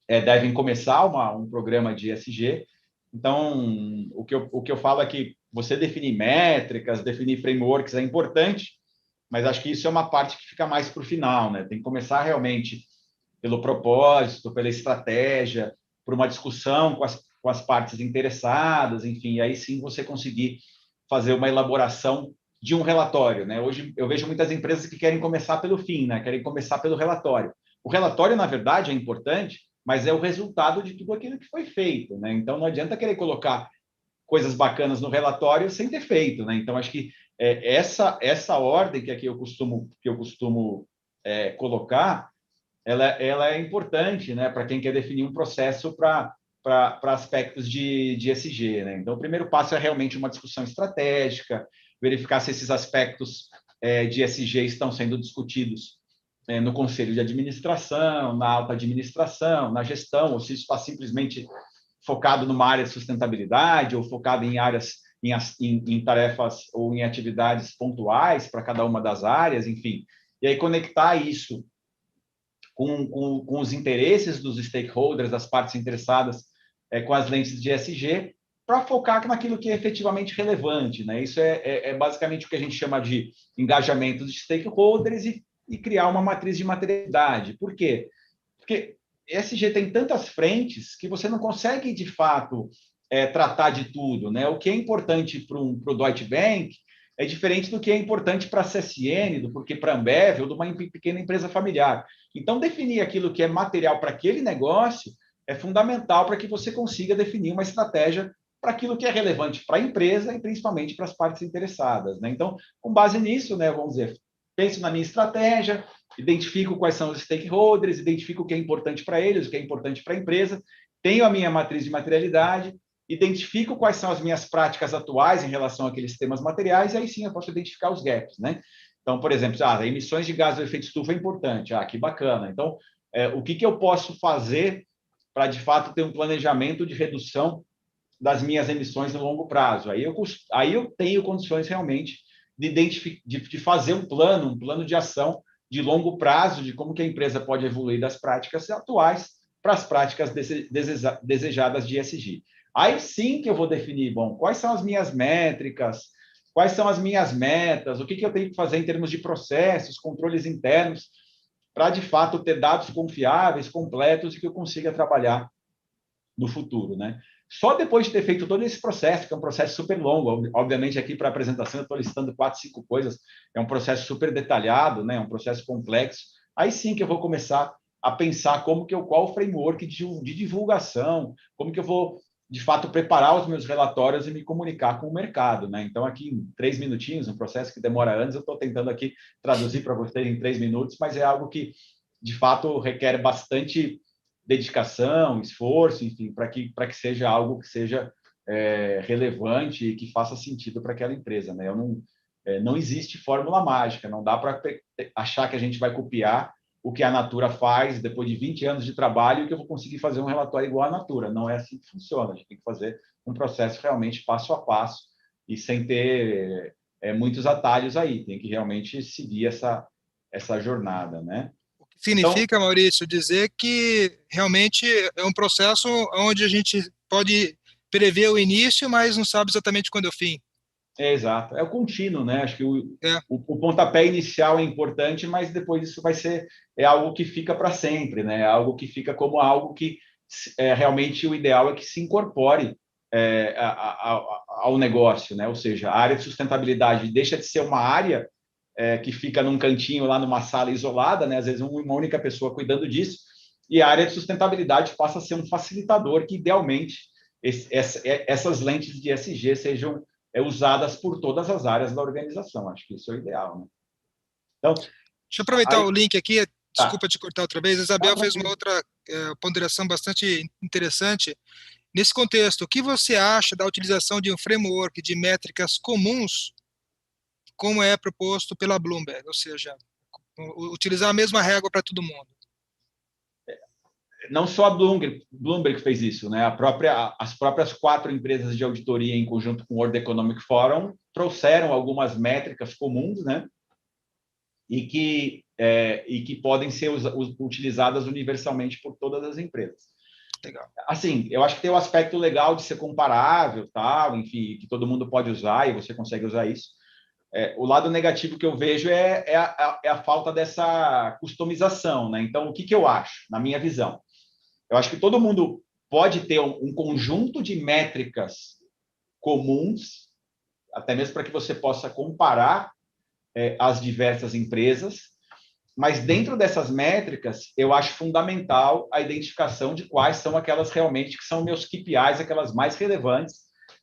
devem começar um programa de ESG. Então, o que eu falo é que você definir métricas, definir frameworks é importante, mas acho que isso é uma parte que fica mais para o final, né? Tem que começar realmente pelo propósito, pela estratégia, por uma discussão com as partes interessadas, enfim, e aí sim você conseguir fazer uma elaboração de um relatório, né? Hoje eu vejo muitas empresas que querem começar pelo fim, né? Querem começar pelo relatório. O relatório, na verdade, é importante, mas é o resultado de tudo aquilo que foi feito, né? Então não adianta querer colocar coisas bacanas no relatório sem ter feito, né? Então acho que essa ordem que aqui eu costumo colocar, ela é importante, né? Para quem quer definir um processo para aspectos de ESG, né? Então o primeiro passo é realmente uma discussão estratégica, verificar se esses aspectos de ESG estão sendo discutidos no conselho de administração, na alta administração, na gestão, ou se isso está simplesmente focado numa área de sustentabilidade ou focado em áreas, em tarefas ou em atividades pontuais para cada uma das áreas, enfim. E aí conectar isso com os interesses dos stakeholders, das partes interessadas, com as lentes de ESG, para focar naquilo que é efetivamente relevante. Né? Isso é basicamente o que a gente chama de engajamento de stakeholders e criar uma matriz de materialidade. Por quê? Porque ESG tem tantas frentes que você não consegue, de fato, tratar de tudo. Né? O que é importante para o Deutsche Bank é diferente do que é importante para a CSN, do que para a Ambev ou de uma pequena empresa familiar. Então, definir aquilo que é material para aquele negócio é fundamental para que você consiga definir uma estratégia para aquilo que é relevante para a empresa e principalmente para as partes interessadas. Né? Então, com base nisso, né, vamos dizer, penso na minha estratégia, identifico quais são os stakeholders, identifico o que é importante para eles, o que é importante para a empresa, tenho a minha matriz de materialidade, identifico quais são as minhas práticas atuais em relação àqueles temas materiais, e aí sim eu posso identificar os gaps, né? Então, por exemplo, emissões de gás de efeito estufa é importante, que bacana. Então, o que eu posso fazer para, de fato, ter um planejamento de redução das minhas emissões no longo prazo? Aí eu tenho condições realmente de fazer um plano de ação de longo prazo, de como que a empresa pode evoluir das práticas atuais para as práticas desejadas de ESG. Aí sim que eu vou definir, quais são as minhas métricas, quais são as minhas metas, o que eu tenho que fazer em termos de processos, controles internos, para, de fato, ter dados confiáveis, completos e que eu consiga trabalhar no futuro, né? Só depois de ter feito todo esse processo, que é um processo super longo, obviamente aqui para a apresentação eu estou listando 4, 5 coisas, é um processo super detalhado, né? É um processo complexo, aí sim que eu vou começar a pensar qual o framework de divulgação, como que eu vou, de fato, preparar os meus relatórios e me comunicar com o mercado, né? Então, aqui em 3 minutinhos, um processo que demora anos, eu estou tentando aqui traduzir para vocês em 3 minutos, mas é algo que, de fato, requer bastante dedicação, esforço, enfim, para que seja algo que seja relevante e que faça sentido para aquela empresa, né? Não existe fórmula mágica, não dá para achar que a gente vai copiar o que a Natura faz depois de 20 anos de trabalho e que eu vou conseguir fazer um relatório igual à Natura. Não é assim que funciona. A gente tem que fazer um processo realmente passo a passo e sem ter muitos atalhos aí. Tem que realmente seguir essa jornada, né? O que significa, então, Maurício, dizer que realmente é um processo onde a gente pode prever o início, mas não sabe exatamente quando é o fim. Exato. É o contínuo, né? Acho que o pontapé inicial é importante, mas depois isso vai ser algo que fica para sempre, né? Algo que fica como algo que realmente o ideal é que se incorpore ao negócio, né? Ou seja, a área de sustentabilidade deixa de ser uma área que fica num cantinho lá numa sala isolada, né? Às vezes uma única pessoa cuidando disso, e a área de sustentabilidade passa a ser um facilitador que, idealmente, essas lentes de ESG sejam usadas por todas as áreas da organização. Acho que isso é o ideal, né? Então, deixa eu aproveitar o link aqui, desculpa te cortar outra vez. A Isabel fez uma outra ponderação bastante interessante. Nesse contexto, o que você acha da utilização de um framework de métricas comuns, como é proposto pela Bloomberg? Ou seja, utilizar a mesma régua para todo mundo. Não só a Bloomberg fez isso, né? As próprias 4 empresas de auditoria, em conjunto com o World Economic Forum, trouxeram algumas métricas comuns, né? E que podem ser utilizadas universalmente por todas as empresas. Legal. Assim, eu acho que tem o aspecto legal de ser comparável, tal, enfim, que todo mundo pode usar e você consegue usar isso. O lado negativo que eu vejo é a falta dessa customização, né? Então, o que eu acho, na minha visão? Eu acho que todo mundo pode ter um conjunto de métricas comuns, até mesmo para que você possa comparar as diversas empresas, mas dentro dessas métricas, eu acho fundamental a identificação de quais são aquelas realmente que são meus KPIs, aquelas mais relevantes,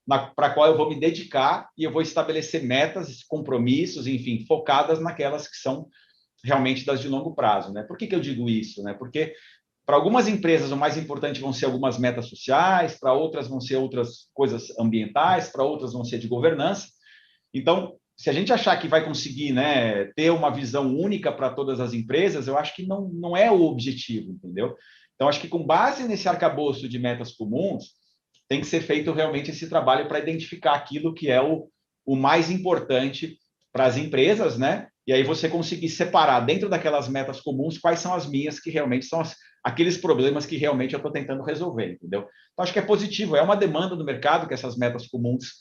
para a qual eu vou me dedicar e eu vou estabelecer metas, compromissos, enfim, focadas naquelas que são realmente das de longo prazo, né? Por que eu digo isso, né? Porque para algumas empresas, o mais importante vão ser algumas metas sociais, para outras vão ser outras coisas ambientais, para outras vão ser de governança. Então, se a gente achar que vai conseguir, né, ter uma visão única para todas as empresas, eu acho que não é o objetivo, entendeu? Então, acho que com base nesse arcabouço de metas comuns, tem que ser feito realmente esse trabalho para identificar aquilo que é o mais importante para as empresas, né? E aí você conseguir separar dentro daquelas metas comuns quais são as minhas que realmente são aqueles problemas que realmente eu estou tentando resolver, entendeu? Então, acho que é positivo, é uma demanda do mercado que essas metas comuns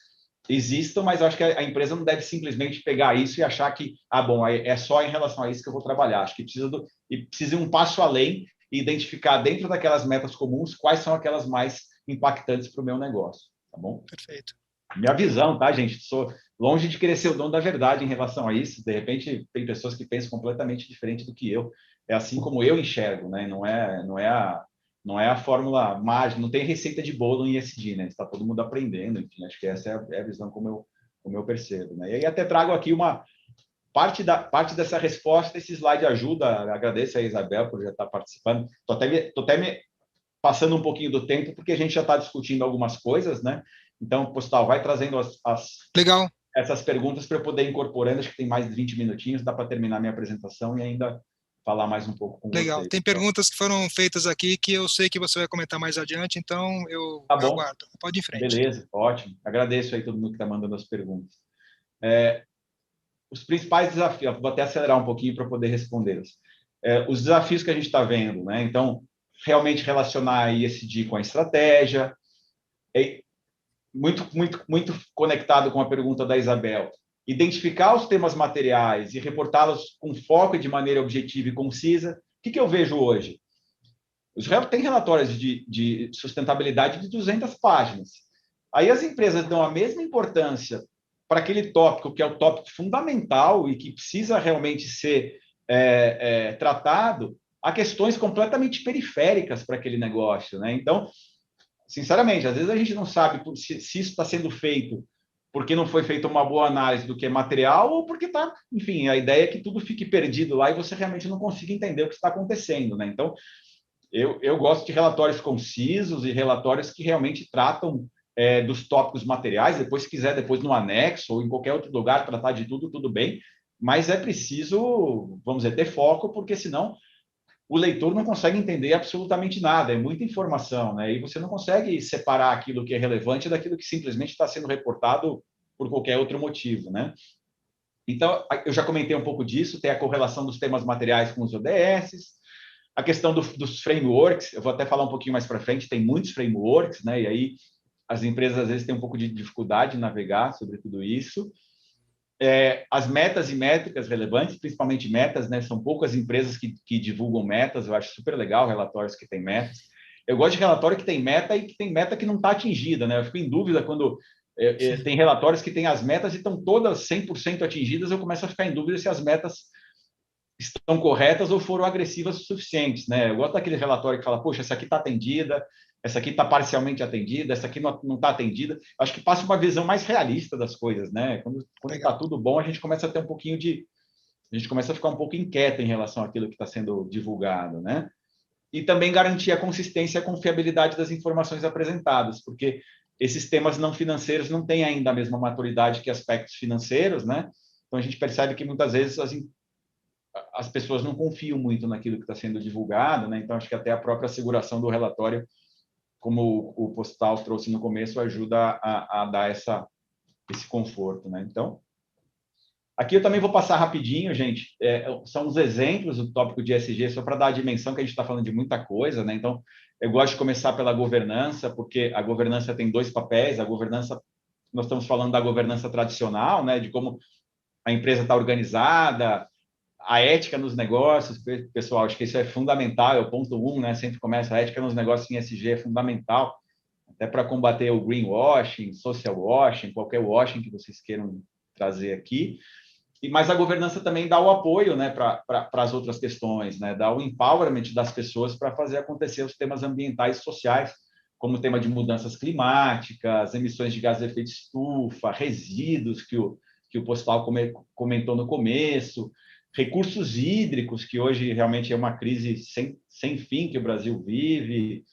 existam, mas eu acho que a empresa não deve simplesmente pegar isso e achar que, bom, é só em relação a isso que eu vou trabalhar. Acho que precisa ir um passo além e identificar dentro daquelas metas comuns quais são aquelas mais impactantes para o meu negócio, tá bom? Perfeito. Minha visão, tá, gente? Sou longe de querer ser o dono da verdade em relação a isso. De repente, tem pessoas que pensam completamente diferente do que eu. É assim como eu enxergo, né? Não é a fórmula mágica, não tem receita de bolo em ESG, né? Está todo mundo aprendendo, enfim, acho que essa é a visão como eu percebo, né? E aí até trago aqui uma parte dessa resposta, esse slide ajuda, agradeço a Isabel por já estar participando. Estou até me passando um pouquinho do tempo, porque a gente já está discutindo algumas coisas, né? Então, Postal, vai trazendo Legal. essas perguntas para eu poder ir incorporando, acho que tem mais de 20 minutinhos, dá para terminar minha apresentação e ainda falar mais um pouco com Legal. vocês. Tem perguntas que foram feitas aqui que eu sei que você vai comentar mais adiante, então eu aguardo. Pode ir em frente. Beleza, ótimo. Agradeço aí todo mundo que está mandando as perguntas. Os principais desafios, vou até acelerar um pouquinho para poder respondê-los. Os desafios que a gente está vendo, né? Então, realmente relacionar a ESG com a estratégia, muito conectado com a pergunta da Isabel. Identificar os temas materiais e reportá-los com foco e de maneira objetiva e concisa. O que eu vejo hoje? Tem relatórios de sustentabilidade de 200 páginas. Aí as empresas dão a mesma importância para aquele tópico, que é o tópico fundamental e que precisa realmente ser tratado, a questões completamente periféricas para aquele negócio, né? Então, sinceramente, às vezes a gente não sabe se isso está sendo feito porque não foi feita uma boa análise do que é material ou porque está, enfim, a ideia é que tudo fique perdido lá e você realmente não consiga entender o que está acontecendo, né? Então, eu gosto de relatórios concisos e relatórios que realmente tratam dos tópicos materiais. Depois, se quiser, depois no anexo ou em qualquer outro lugar tratar de tudo bem, mas é preciso, vamos dizer, ter foco, porque senão o leitor não consegue entender absolutamente nada, é muita informação, né? E você não consegue separar aquilo que é relevante daquilo que simplesmente está sendo reportado por qualquer outro motivo, né? Então, eu já comentei um pouco disso, tem a correlação dos temas materiais com os ODS, a questão dos frameworks, eu vou até falar um pouquinho mais para frente, tem muitos frameworks, né? E aí as empresas às vezes têm um pouco de dificuldade de navegar sobre tudo isso. As metas e métricas relevantes, principalmente metas, né? São poucas empresas que divulgam metas, eu acho super legal relatórios que têm metas. Eu gosto de relatório que tem meta e que tem meta que não está atingida, né? Eu fico em dúvida quando tem relatórios que têm as metas e estão todas 100% atingidas, eu começo a ficar em dúvida se as metas estão corretas ou foram agressivas o suficientes, né? Eu gosto daquele relatório que fala, poxa, essa aqui está atendida, essa aqui está parcialmente atendida, essa aqui não está atendida. Acho que passa uma visão mais realista das coisas, né? Quando está tudo bom, a gente começa a ter um pouquinho de... A gente começa a ficar um pouco inquieto em relação àquilo que está sendo divulgado, né? E também garantir a consistência e a confiabilidade das informações apresentadas, porque esses temas não financeiros não têm ainda a mesma maturidade que aspectos financeiros, né? Então, a gente percebe que muitas vezes as pessoas não confiam muito naquilo que está sendo divulgado, né? Então, acho que até a própria asseguração do relatório, como o Postal trouxe no começo, ajuda a dar esse conforto, né? Então, aqui eu também vou passar rapidinho, gente. São os exemplos do tópico de ESG, só para dar a dimensão que a gente está falando de muita coisa, né? Então, eu gosto de começar pela governança, porque a governança tem dois papéis. A governança, nós estamos falando da governança tradicional, né? De como a empresa está organizada, a ética nos negócios, pessoal, acho que isso é fundamental, é o ponto 1, né? Sempre começa, a ética nos negócios em ESG é fundamental, até para combater o greenwashing, social washing, qualquer washing que vocês queiram trazer aqui. Mas a governança também dá o apoio, né, para as outras questões, né? Dá o empowerment das pessoas para fazer acontecer os temas ambientais e sociais, como o tema de mudanças climáticas, emissões de gases de efeito estufa, resíduos que o Postal comentou no começo, recursos hídricos, que hoje realmente é uma crise sem fim que o Brasil vive,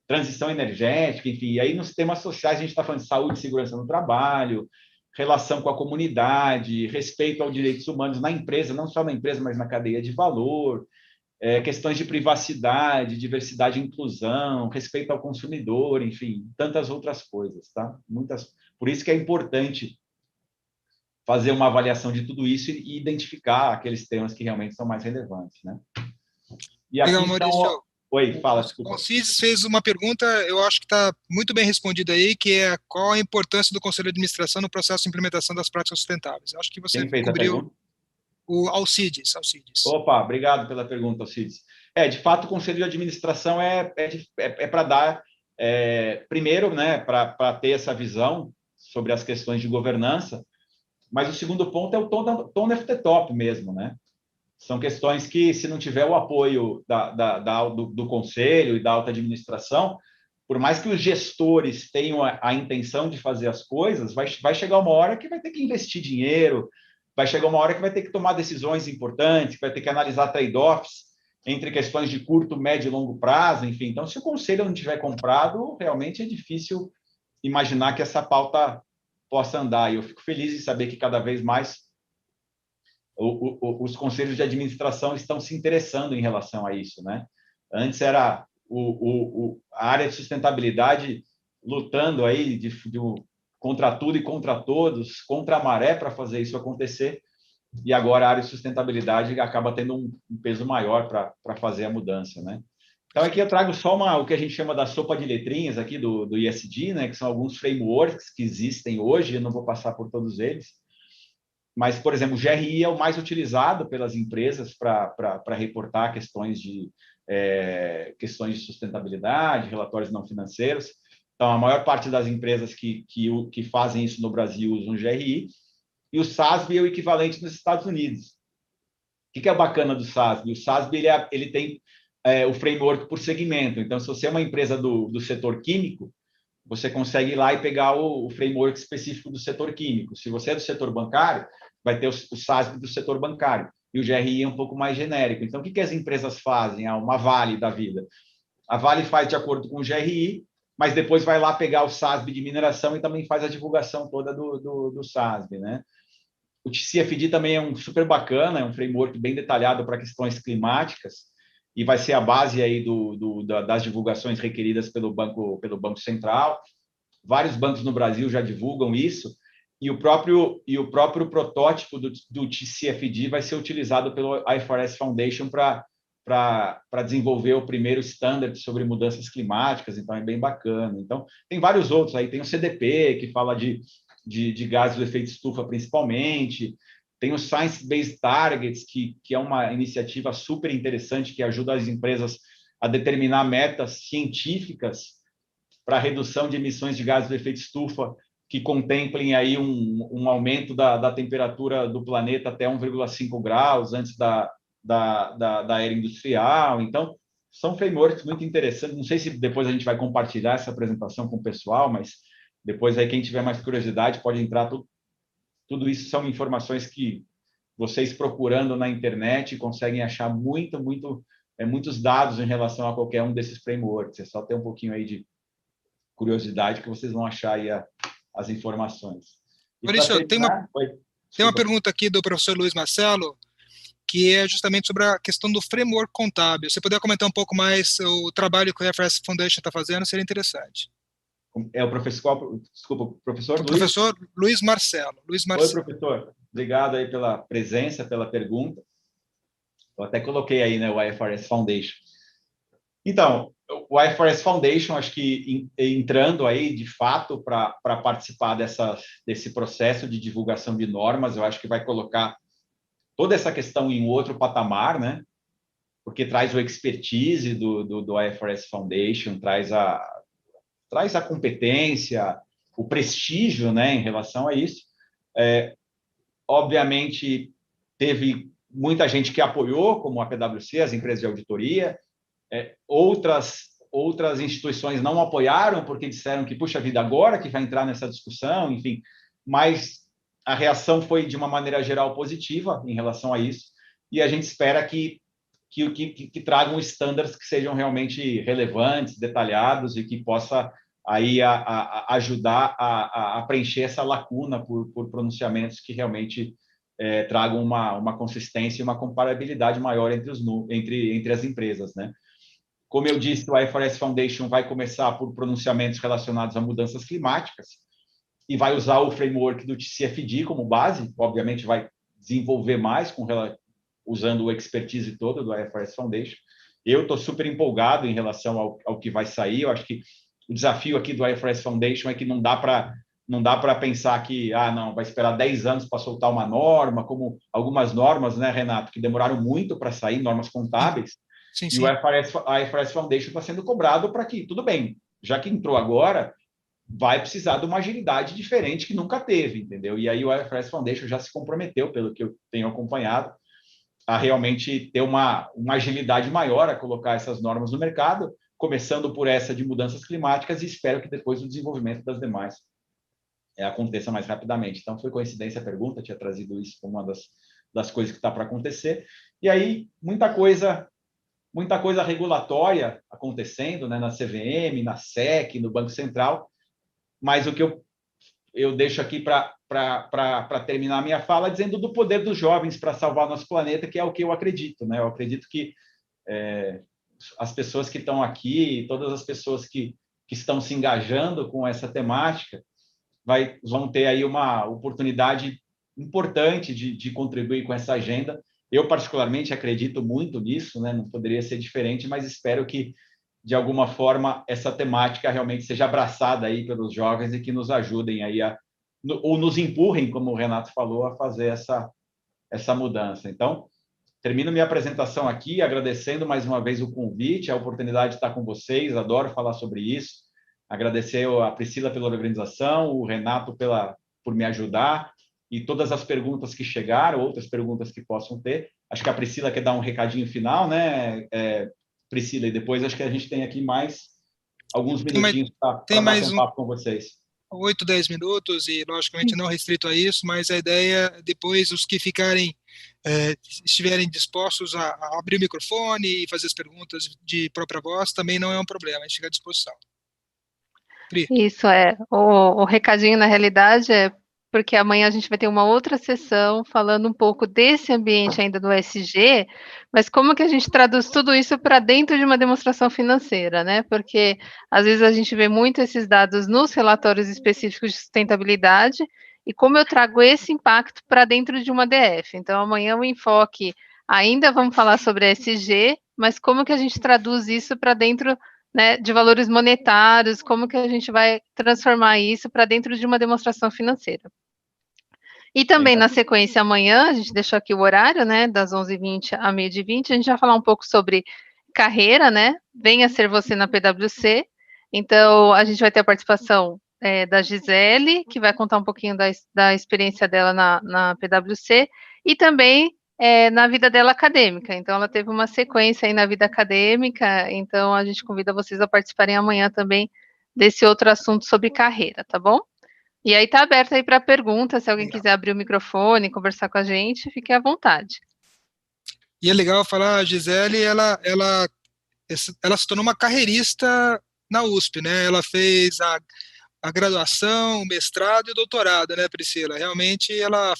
transição energética, enfim. E aí, nos temas sociais, a gente está falando de saúde e segurança no trabalho, relação com a comunidade, respeito aos direitos humanos na empresa, não só na empresa, mas na cadeia de valor, questões de privacidade, diversidade e inclusão, respeito ao consumidor, enfim, tantas outras coisas, tá? Por isso que é importante fazer uma avaliação de tudo isso e identificar aqueles temas que realmente são mais relevantes, né? E aqui Legal, Maurício. Oi, fala, desculpa. O Alcides fez uma pergunta, eu acho que está muito bem respondida aí, que é qual a importância do Conselho de Administração no processo de implementação das práticas sustentáveis. Eu acho que você Quem fez cobriu a pergunta? O Alcides. Opa, obrigado pela pergunta, Alcides. De fato, o Conselho de Administração é para dar, primeiro, né, para ter essa visão sobre as questões de governança, mas o segundo ponto é o tone of the top mesmo, né? São questões que, se não tiver o apoio do Conselho e da alta administração, por mais que os gestores tenham a intenção de fazer as coisas, vai chegar uma hora que vai ter que investir dinheiro, vai chegar uma hora que vai ter que tomar decisões importantes, vai ter que analisar trade-offs entre questões de curto, médio e longo prazo, enfim. Então, se o Conselho não tiver comprado, realmente é difícil imaginar que essa pauta possa andar. E eu fico feliz de saber que cada vez mais os conselhos de administração estão se interessando em relação a isso, né? Antes era a área de sustentabilidade lutando aí contra tudo e contra todos, contra a maré para fazer isso acontecer, e agora a área de sustentabilidade acaba tendo um peso maior para fazer a mudança, né? Então, aqui eu trago só o que a gente chama da sopa de letrinhas aqui do ESG, né? Que são alguns frameworks que existem hoje, eu não vou passar por todos eles, mas, por exemplo, o GRI é o mais utilizado pelas empresas para reportar questões de sustentabilidade, relatórios não financeiros. Então, a maior parte das empresas que fazem isso no Brasil usam o GRI, e o SASB é o equivalente nos Estados Unidos. O que é bacana do SASB? O SASB ele tem o framework por segmento. Então, se você é uma empresa do setor químico, você consegue ir lá e pegar o framework específico do setor químico. Se você é do setor bancário, vai ter o SASB do setor bancário. E o GRI é um pouco mais genérico. Então, o que as empresas fazem? Uma Vale da vida. A Vale faz de acordo com o GRI, mas depois vai lá pegar o SASB de mineração e também faz a divulgação toda do SASB, né? O TCFD também é um super bacana, é um framework bem detalhado para questões climáticas e vai ser a base aí das divulgações requeridas pelo Banco Central. Vários bancos no Brasil já divulgam isso e o próprio protótipo do TCFD vai ser utilizado pelo IFRS Foundation para desenvolver o primeiro standard sobre mudanças climáticas, então é bem bacana. Então, tem vários outros aí, tem o CDP, que fala de gases do efeito estufa principalmente, tem o Science Based Targets, que é uma iniciativa super interessante que ajuda as empresas a determinar metas científicas para a redução de emissões de gases do efeito estufa que contemplem aí um aumento da temperatura do planeta até 1,5 graus antes da era industrial. Então, são frameworks muito interessantes. Não sei se depois a gente vai compartilhar essa apresentação com o pessoal, mas depois aí quem tiver mais curiosidade pode entrar. Tudo isso são informações que vocês procurando na internet conseguem achar muitos dados em relação a qualquer um desses frameworks. É só ter um pouquinho aí de curiosidade que vocês vão achar aí as informações. Maurício, tem uma pergunta aqui do professor Luiz Marcelo, que é justamente sobre a questão do framework contábil. Se puder comentar um pouco mais o trabalho que o IFRS Foundation está fazendo, seria interessante. É o professor, desculpa, professor Luiz? Professor Luiz Marcelo. Oi, professor. Obrigado aí pela presença, pela pergunta. Eu até coloquei aí, né, o IFRS Foundation. Então, o IFRS Foundation, acho que entrando aí, de fato, para participar desse processo de divulgação de normas, eu acho que vai colocar toda essa questão em outro patamar, né? Porque traz o expertise do IFRS Foundation, traz a competência, o prestígio, né, em relação a isso. Obviamente, teve muita gente que apoiou, como a PwC, as empresas de auditoria. Outras instituições não apoiaram, porque disseram que, puxa vida, agora que vai entrar nessa discussão, enfim. Mas a reação foi, de uma maneira geral, positiva em relação a isso. E a gente espera que tragam estándares que sejam realmente relevantes, detalhados e que possa aí ajudar a preencher essa lacuna por pronunciamentos que realmente tragam uma consistência e uma comparabilidade maior entre as empresas, né? Como eu disse, o IFRS Foundation vai começar por pronunciamentos relacionados a mudanças climáticas e vai usar o framework do TCFD como base, obviamente vai desenvolver mais usando o expertise todo do IFRS Foundation. Eu estou super empolgado em relação ao que vai sair. Eu acho que o desafio aqui do IFRS Foundation é que não dá para pensar que não, vai esperar 10 anos para soltar uma norma, como algumas normas, né, Renato, que demoraram muito para sair, normas contábeis. Sim. E a IFRS Foundation está sendo cobrado para que, tudo bem, já que entrou agora, vai precisar de uma agilidade diferente que nunca teve, entendeu? E aí o IFRS Foundation já se comprometeu, pelo que eu tenho acompanhado, a realmente ter uma agilidade maior a colocar essas normas no mercado, começando por essa de mudanças climáticas, e espero que depois o desenvolvimento das demais aconteça mais rapidamente. Então, foi coincidência a pergunta, tinha trazido isso como uma das coisas que está para acontecer. E aí, muita coisa regulatória acontecendo, né, na CVM, na SEC, no Banco Central, mas o que eu deixo aqui para terminar a minha fala dizendo do poder dos jovens para salvar nosso planeta, que é o que eu acredito, né? Eu acredito que as pessoas que estão aqui, todas as pessoas que estão se engajando com essa temática, vão ter aí uma oportunidade importante de contribuir com essa agenda. Eu, particularmente, acredito muito nisso, né? Não poderia ser diferente, mas espero que, de alguma forma, essa temática realmente seja abraçada aí pelos jovens e que nos ajudem aí ou nos empurrem, como o Renato falou, a fazer essa mudança. Então, termino minha apresentação aqui, agradecendo mais uma vez o convite, a oportunidade de estar com vocês, adoro falar sobre isso. Agradecer a Priscila pela organização, o Renato por me ajudar, e todas as perguntas que chegaram, outras perguntas que possam ter. Acho que a Priscila quer dar um recadinho final, né? Priscila, e depois acho que a gente tem aqui mais alguns Tem mais, minutinhos para tem bater mais um papo com vocês. 8, 10 minutos, e logicamente não restrito a isso, mas a ideia, depois, os que ficarem, estiverem dispostos a abrir o microfone e fazer as perguntas de própria voz, também não é um problema, a gente fica à disposição. Pri. Isso é. O recadinho, na realidade, é porque amanhã a gente vai ter uma outra sessão falando um pouco desse ambiente ainda do ESG, mas como que a gente traduz tudo isso para dentro de uma demonstração financeira, né? Porque às vezes a gente vê muito esses dados nos relatórios específicos de sustentabilidade, e como eu trago esse impacto para dentro de uma DF. Então, amanhã o enfoque, ainda vamos falar sobre ESG, mas como que a gente traduz isso para dentro, né, de valores monetários, como que a gente vai transformar isso para dentro de uma demonstração financeira. E também, na sequência, amanhã, a gente deixou aqui o horário, né, das 11h20 à 12h20, a gente vai falar um pouco sobre carreira, né, venha ser você na PwC. Então, a gente vai ter a participação da Gisele, que vai contar um pouquinho da experiência dela na PwC, e também na vida dela acadêmica. Então, ela teve uma sequência aí na vida acadêmica, então a gente convida vocês a participarem amanhã também desse outro assunto sobre carreira, tá bom? E aí tá aberto aí para pergunta, se alguém quiser abrir o microfone, conversar com a gente, fique à vontade. E é legal falar, a Gisele, ela se tornou uma carreirista na USP, né? Ela fez a graduação, o mestrado e o doutorado, né, Priscila? Realmente ela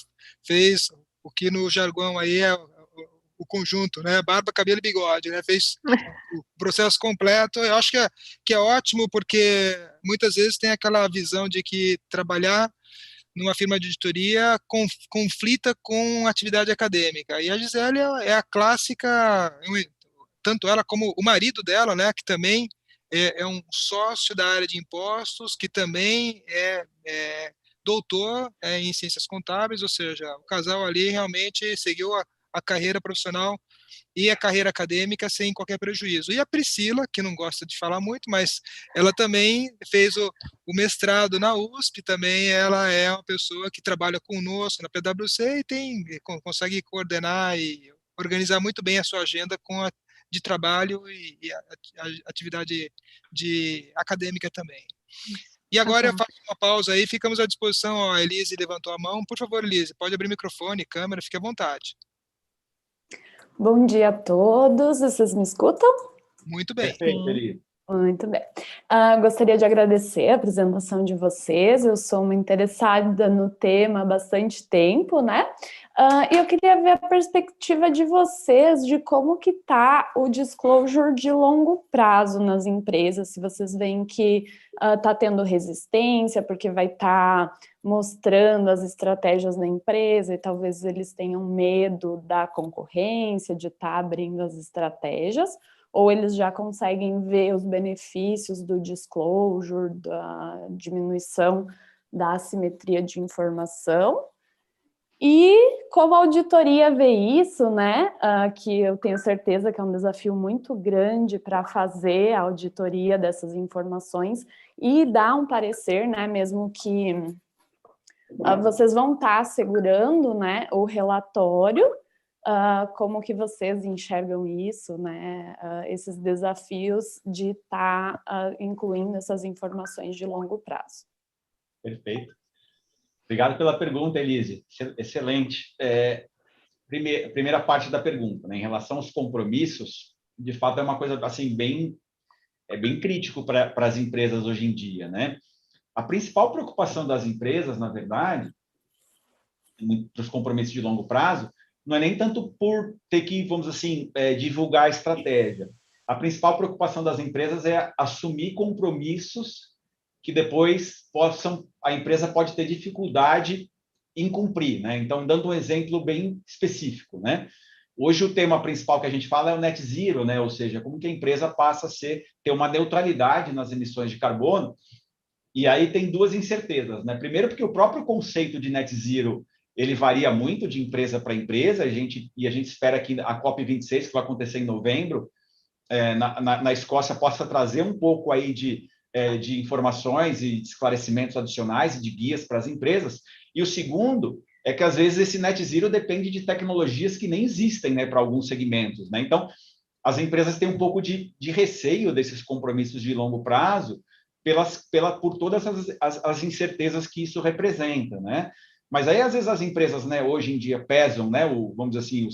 fez o que no jargão aí é o conjunto, né? Barba, cabelo e bigode, né? Fez o processo completo. Eu acho que é ótimo, porque muitas vezes tem aquela visão de que trabalhar numa firma de auditoria conflita com atividade acadêmica. E a Gisele é a clássica, tanto ela como o marido dela, né, que também é um sócio da área de impostos, que também é doutor em ciências contábeis, ou seja, o casal ali realmente seguiu a carreira profissional e a carreira acadêmica sem qualquer prejuízo. E a Priscila, que não gosta de falar muito, mas ela também fez o mestrado na USP, também ela é uma pessoa que trabalha conosco na PwC e consegue coordenar e organizar muito bem a sua agenda de trabalho e a atividade acadêmica também. E agora eu faço uma pausa aí, ficamos à disposição. Ó, a Elise levantou a mão. Por favor, Elise, pode abrir microfone, câmera, fique à vontade. Bom dia a todos, vocês me escutam? Muito bem. Perfeito, Elise. Muito bem. Gostaria de agradecer a apresentação de vocês. Eu sou uma interessada no tema há bastante tempo, né? E eu queria ver a perspectiva de vocês de como que está o disclosure de longo prazo nas empresas, se vocês veem que está tendo resistência, porque vai estar mostrando as estratégias da empresa e talvez eles tenham medo da concorrência, de estar abrindo as estratégias, ou eles já conseguem ver os benefícios do disclosure, da diminuição da assimetria de informação. E como a auditoria vê isso, né, que eu tenho certeza que é um desafio muito grande para fazer a auditoria dessas informações e dar um parecer, né, mesmo que vocês vão estar assegurando, né, o relatório, como que vocês enxergam isso, né, esses desafios de estar incluindo essas informações de longo prazo. Perfeito. Obrigado pela pergunta, Elise. Excelente. Primeira parte da pergunta, né, em relação aos compromissos, de fato é uma coisa assim bem crítico para as empresas hoje em dia, né? A principal preocupação das empresas, na verdade, dos compromissos de longo prazo, não é nem tanto por ter que, vamos assim, divulgar a estratégia. A principal preocupação das empresas é assumir compromissos que depois a empresa pode ter dificuldade em cumprir, né? Então, dando um exemplo bem específico, né? Hoje o tema principal que a gente fala é o net zero, né? Ou seja, como que a empresa passa a ter uma neutralidade nas emissões de carbono. E aí tem duas incertezas, né? Primeiro, porque o próprio conceito de net zero ele varia muito de empresa para empresa. A gente espera que a COP26, que vai acontecer em novembro, na Escócia, possa trazer um pouco aí de informações e de esclarecimentos adicionais e de guias para as empresas. E o segundo é que, às vezes, esse net zero depende de tecnologias que nem existem, né, para alguns segmentos, né? Então, as empresas têm um pouco de receio desses compromissos de longo prazo por todas as incertezas que isso representa, né? Mas aí, às vezes, as empresas, né, hoje em dia pesam, né, vamos dizer assim,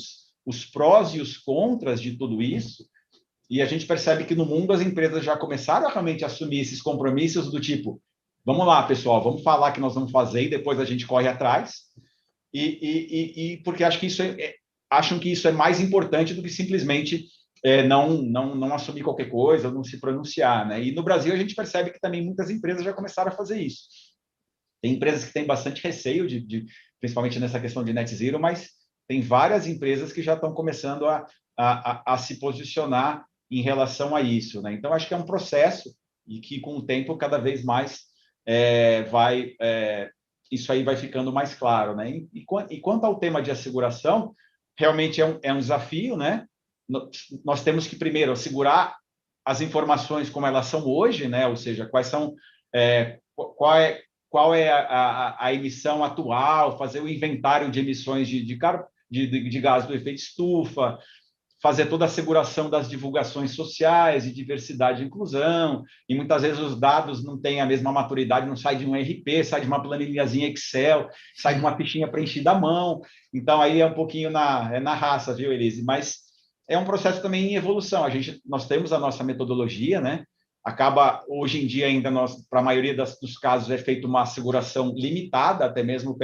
os prós e os contras de tudo isso, e a gente percebe que no mundo as empresas já começaram a realmente assumir esses compromissos do tipo, vamos lá, pessoal, vamos falar que nós vamos fazer e depois a gente corre atrás, porque acho que acham que isso é mais importante do que simplesmente não assumir qualquer coisa, não se pronunciar, né? E no Brasil a gente percebe que também muitas empresas já começaram a fazer isso. Tem empresas que têm bastante receio, principalmente nessa questão de net zero, mas tem várias empresas que já estão começando a se posicionar em relação a isso, né? Então, acho que é um processo e que, com o tempo, cada vez mais isso aí vai ficando mais claro, né? E quanto ao tema de asseguração, realmente é um desafio, né? Nós temos que, primeiro, assegurar as informações como elas são hoje, né? Ou seja, quais são... qual é a emissão atual, fazer o inventário de emissões de gás do efeito estufa, fazer toda a asseguração das divulgações sociais de diversidade e inclusão, e muitas vezes os dados não têm a mesma maturidade, não sai de um RP, sai de uma planilhazinha Excel, sai de uma fichinha preenchida à mão, então aí é um pouquinho na raça, viu, Elise? Mas é um processo também em evolução, nós temos a nossa metodologia, né? Acaba, hoje em dia, ainda para a maioria dos casos, é feita uma asseguração limitada, até mesmo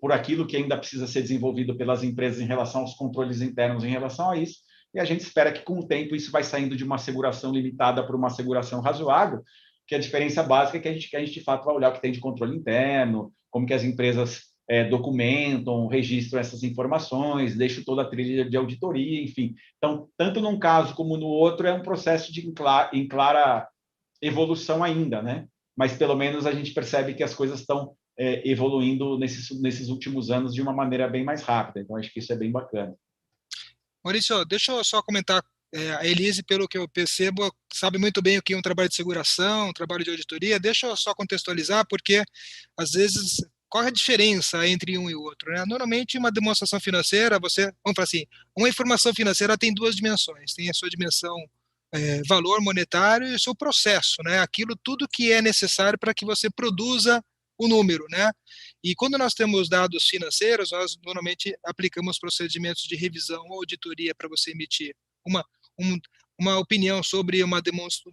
por aquilo que ainda precisa ser desenvolvido pelas empresas em relação aos controles internos em relação a isso, e a gente espera que, com o tempo, isso vai saindo de uma asseguração limitada para uma asseguração razoável, que a diferença básica é que a gente, de fato, vai olhar o que tem de controle interno, como que as empresas documentam, registram essas informações, deixam toda a trilha de auditoria, enfim. Então, tanto num caso como no outro, é um processo em clara evolução ainda, né? Mas, pelo menos, a gente percebe que as coisas estão evoluindo nesses últimos anos de uma maneira bem mais rápida. Então, acho que isso é bem bacana. Maurício, deixa eu só comentar. A Elise, pelo que eu percebo, sabe muito bem o que é um trabalho de seguração, um trabalho de auditoria. Deixa eu só contextualizar, porque, às vezes, qual é a diferença entre um e o outro, né? Normalmente, uma demonstração financeira, vamos falar assim, uma informação financeira tem duas dimensões. Tem a sua dimensão valor monetário e o seu processo, né? Aquilo tudo que é necessário para que você produza o número, né? E quando nós temos dados financeiros, nós normalmente aplicamos procedimentos de revisão ou auditoria para você emitir uma opinião sobre um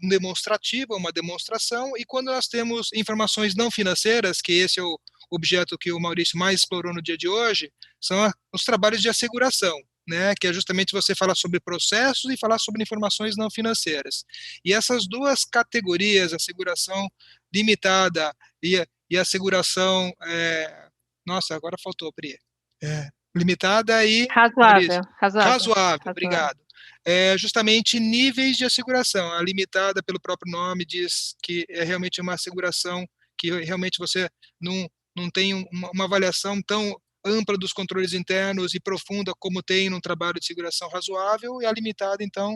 demonstrativo, uma demonstração, e quando nós temos informações não financeiras, que esse é o objeto que o Maurício mais explorou no dia de hoje, são os trabalhos de asseguração, né, que é justamente você falar sobre processos e falar sobre informações não financeiras. E essas duas categorias, a asseguração limitada e a asseguração, nossa, agora faltou, Pri, limitada e... Razoável. Razoável, obrigado. Justamente níveis de asseguração. A limitada, pelo próprio nome, diz que é realmente uma asseguração que realmente você não tem uma avaliação tão ampla dos controles internos e profunda como tem num trabalho de seguração razoável, e a limitada, então,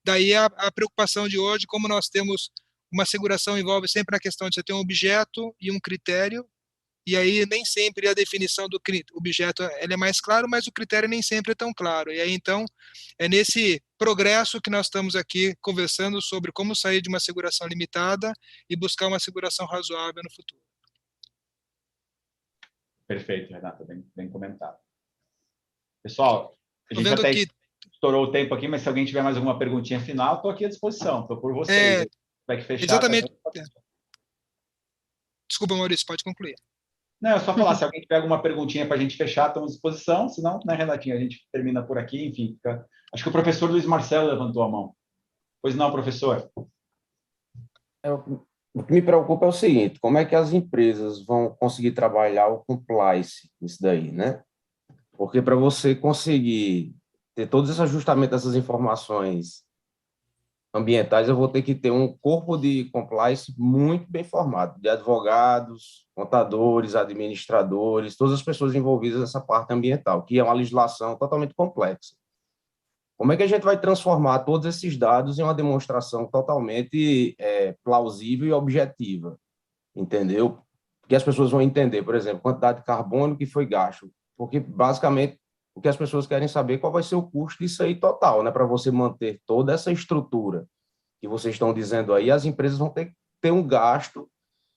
daí a preocupação de hoje, como nós temos uma seguração envolve sempre a questão de você ter um objeto e um critério, e aí nem sempre a definição do objeto ele é mais claro, mas o critério nem sempre é tão claro. E aí, então, é nesse progresso que nós estamos aqui conversando sobre como sair de uma seguração limitada e buscar uma seguração razoável no futuro. Perfeito, Renato, bem comentado. Pessoal, a gente até que... estourou o tempo aqui, mas se alguém tiver mais alguma perguntinha final, estou aqui à disposição, estou por vocês. Vai que fechar. Exatamente. Desculpa, Maurício, pode concluir. Não, é só falar, se alguém tiver alguma perguntinha para a gente fechar, estamos à disposição, senão, né, Renatinho, a gente termina por aqui, enfim. Acho que o professor Luiz Marcelo levantou a mão. Pois não, professor? O que me preocupa é o seguinte, como é que as empresas vão conseguir trabalhar o compliance nisso daí, né? Porque para você conseguir ter todo esse ajustamento dessas informações ambientais, eu vou ter que ter um corpo de compliance muito bem formado, de advogados, contadores, administradores, todas as pessoas envolvidas nessa parte ambiental, que é uma legislação totalmente complexa. Como é que a gente vai transformar todos esses dados em uma demonstração totalmente plausível e objetiva? Entendeu? Porque as pessoas vão entender, por exemplo, quantidade de carbono que foi gasto, porque basicamente o que as pessoas querem saber é qual vai ser o custo disso aí total, né? Para você manter toda essa estrutura que vocês estão dizendo aí, as empresas vão ter que ter um gasto,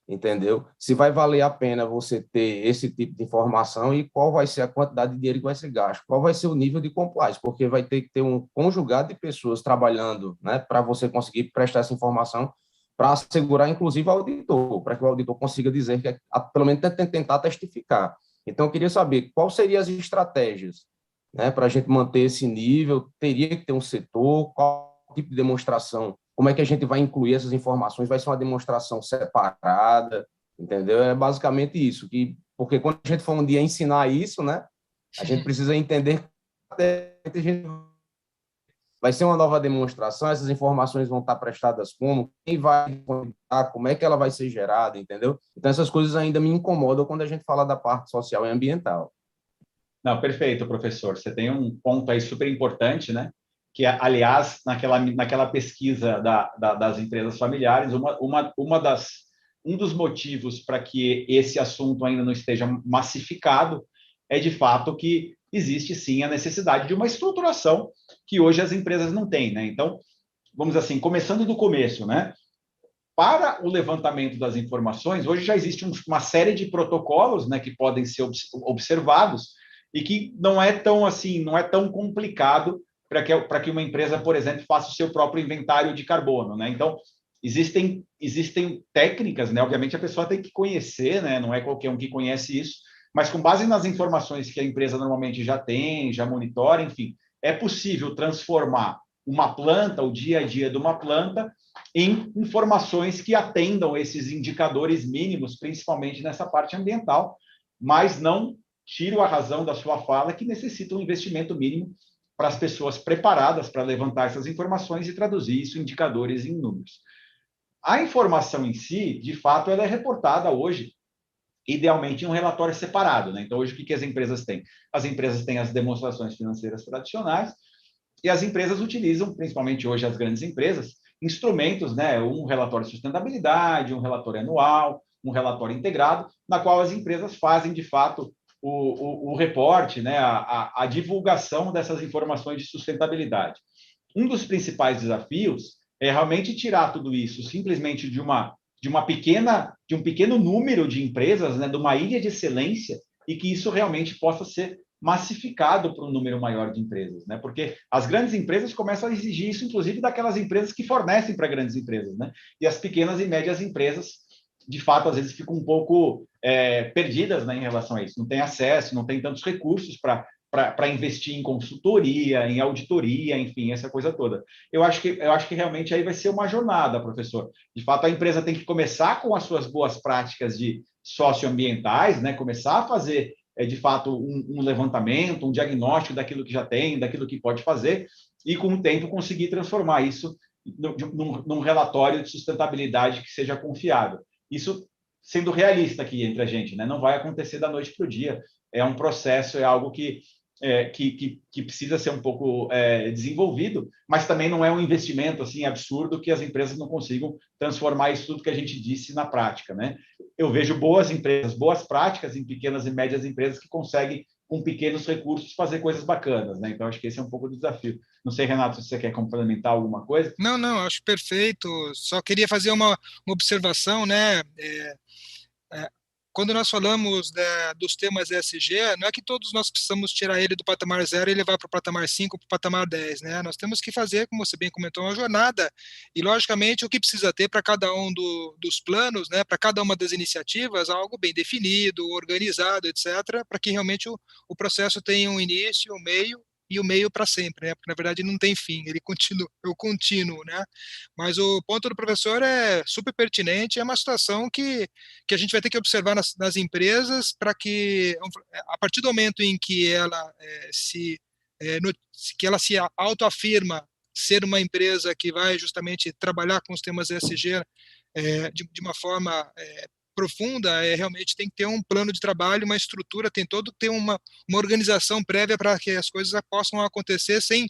entendeu? Se vai valer a pena você ter esse tipo de informação e qual vai ser a quantidade de dinheiro que vai ser gasto, qual vai ser o nível de compliance, porque vai ter que ter um conjugado de pessoas trabalhando, né, para você conseguir prestar essa informação, para assegurar, inclusive, o auditor, para que o auditor consiga dizer que, pelo menos, tentar testificar. Então, eu queria saber quais seriam as estratégias, né, para a gente manter esse nível, teria que ter um setor, qual tipo de demonstração, como é que a gente vai incluir essas informações, vai ser uma demonstração separada, entendeu? É basicamente isso, porque quando a gente for um dia ensinar isso, né, a gente precisa entender que a gente vai ser uma nova demonstração, essas informações vão estar prestadas como, quem vai disponibilizar, como é que ela vai ser gerada, entendeu? Então, essas coisas ainda me incomodam quando a gente fala da parte social e ambiental. Não, perfeito, professor. Você tem um ponto aí super importante, né? Que, aliás, naquela pesquisa das empresas familiares, um dos motivos para que esse assunto ainda não esteja massificado é, de fato, que existe, sim, a necessidade de uma estruturação que hoje as empresas não têm, né? Então, vamos assim, começando do começo, né? Para o levantamento das informações, hoje já existe uma série de protocolos, né, que podem ser observados e que não é tão assim, não é tão complicado para que uma empresa, por exemplo, faça o seu próprio inventário de carbono, né? Então, existem técnicas, né? Obviamente a pessoa tem que conhecer, né? Não é qualquer um que conhece isso, mas com base nas informações que a empresa normalmente já tem, já monitora, enfim, é possível transformar uma planta, o dia a dia de uma planta, em informações que atendam esses indicadores mínimos, principalmente nessa parte ambiental, mas não tiro a razão da sua fala que necessita um investimento mínimo para as pessoas preparadas para levantar essas informações e traduzir isso em indicadores em números. A informação em si, de fato, ela é reportada hoje, idealmente, em um relatório separado, né? Então, hoje, o que as empresas têm? As empresas têm as demonstrações financeiras tradicionais e as empresas utilizam, principalmente hoje as grandes empresas, instrumentos, né? Um relatório de sustentabilidade, um relatório anual, um relatório integrado, na qual as empresas fazem, de fato, o reporte, né? A divulgação dessas informações de sustentabilidade. Um dos principais desafios é realmente tirar tudo isso simplesmente de um pequeno número de empresas, né, de uma ilha de excelência, e que isso realmente possa ser massificado para um número maior de empresas, né? Porque as grandes empresas começam a exigir isso, inclusive, daquelas empresas que fornecem para grandes empresas, né? E as pequenas e médias empresas, de fato, às vezes ficam um pouco perdidas, né, em relação a isso. Não tem acesso, não tem tantos recursos para investir em consultoria, em auditoria, enfim, essa coisa toda. Eu acho que realmente aí vai ser uma jornada, professor. De fato, a empresa tem que começar com as suas boas práticas de socioambientais, né? Começar a fazer, de fato, um levantamento, um diagnóstico daquilo que já tem, daquilo que pode fazer, e com o tempo conseguir transformar isso num relatório de sustentabilidade que seja confiável. Isso sendo realista aqui entre a gente, né? Não vai acontecer da noite para o dia. É um processo, é algo que precisa ser um pouco desenvolvido, mas também não é um investimento assim absurdo que as empresas não consigam transformar isso tudo que a gente disse na prática, né? Eu vejo boas empresas, boas práticas em pequenas e médias empresas que conseguem, com pequenos recursos, fazer coisas bacanas, né? Então, acho que esse é um pouco do desafio. Não sei, Renato, se você quer complementar alguma coisa? Não, acho perfeito. Só queria fazer uma observação, né? Quando nós falamos dos temas ESG, não é que todos nós precisamos tirar ele do patamar 0 e levar para o patamar 5, para o patamar 10, né? Nós temos que fazer, como você bem comentou, uma jornada, e logicamente o que precisa ter para cada um dos planos, né, para cada uma das iniciativas, algo bem definido, organizado, etc., para que realmente o processo tenha um início, um meio, e o meio para sempre, né? Porque na verdade não tem fim, ele continua, é o contínuo, né? Mas o ponto do professor é super pertinente, é uma situação que a gente vai ter que observar nas empresas para que, a partir do momento em que ela que ela se autoafirma ser uma empresa que vai justamente trabalhar com os temas ESG de uma forma profunda, realmente tem que ter um plano de trabalho, uma estrutura, tem todo ter uma organização prévia para que as coisas possam acontecer sem.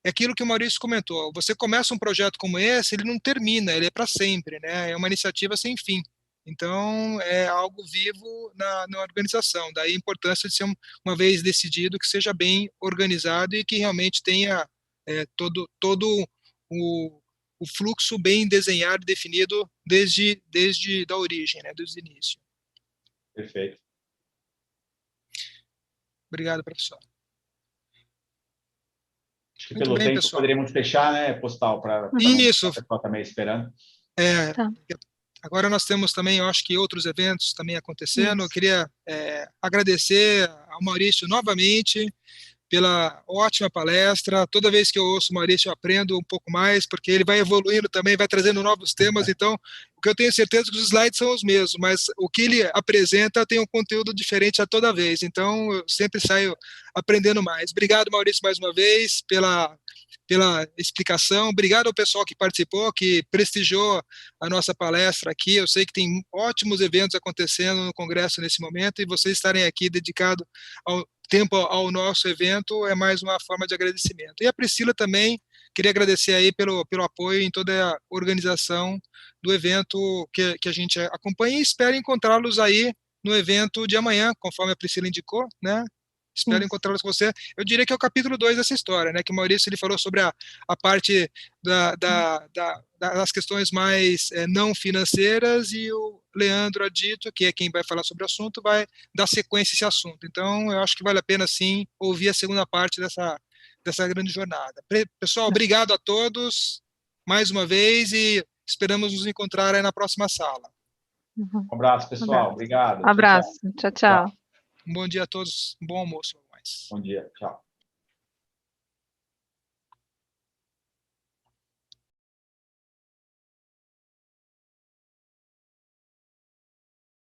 É aquilo que o Maurício comentou. Você começa um projeto como esse, ele não termina, ele é para sempre, né? É uma iniciativa sem fim. Então, é algo vivo na organização. Daí a importância de ser, uma vez decidido, que seja bem organizado e que realmente tenha todo o fluxo bem desenhado e definido desde da origem, né, desde o início. Perfeito. Obrigado, professor. Acho que Muito pelo bem, tempo pessoal. poderíamos fechar, né, Postal, para Isso. o pessoal também esperando. Tá. Agora nós temos também, eu acho que outros eventos também acontecendo. Eu Isso. queria agradecer ao Maurício novamente pela ótima palestra. Toda vez que eu ouço o Maurício, eu aprendo um pouco mais, porque ele vai evoluindo também, vai trazendo novos temas. Então, o que eu tenho certeza é que os slides são os mesmos, mas o que ele apresenta tem um conteúdo diferente a toda vez. Então, eu sempre saio aprendendo mais. Obrigado, Maurício, mais uma vez, pela explicação. Obrigado ao pessoal que participou, que prestigiou a nossa palestra aqui. Eu sei que tem ótimos eventos acontecendo no Congresso nesse momento, e vocês estarem aqui dedicados ao tempo ao nosso evento é mais uma forma de agradecimento. E a Priscila também, queria agradecer aí pelo apoio em toda a organização do evento que a gente acompanha, e espero encontrá-los aí no evento de amanhã, conforme a Priscila indicou, né? Espero encontrá-los com você. Eu diria que é o capítulo 2 dessa história, né? Que o Maurício ele falou sobre a parte das questões mais não financeiras, e o Leandro Adito, que é quem vai falar sobre o assunto, vai dar sequência a esse assunto. Então, eu acho que vale a pena, sim, ouvir a segunda parte dessa grande jornada. Pessoal, obrigado a todos mais uma vez, e esperamos nos encontrar aí na próxima sala. Um abraço, pessoal. Obrigado. Abraço. Tchau, tchau. Um bom dia a todos. Um bom almoço. Bom dia. Tchau.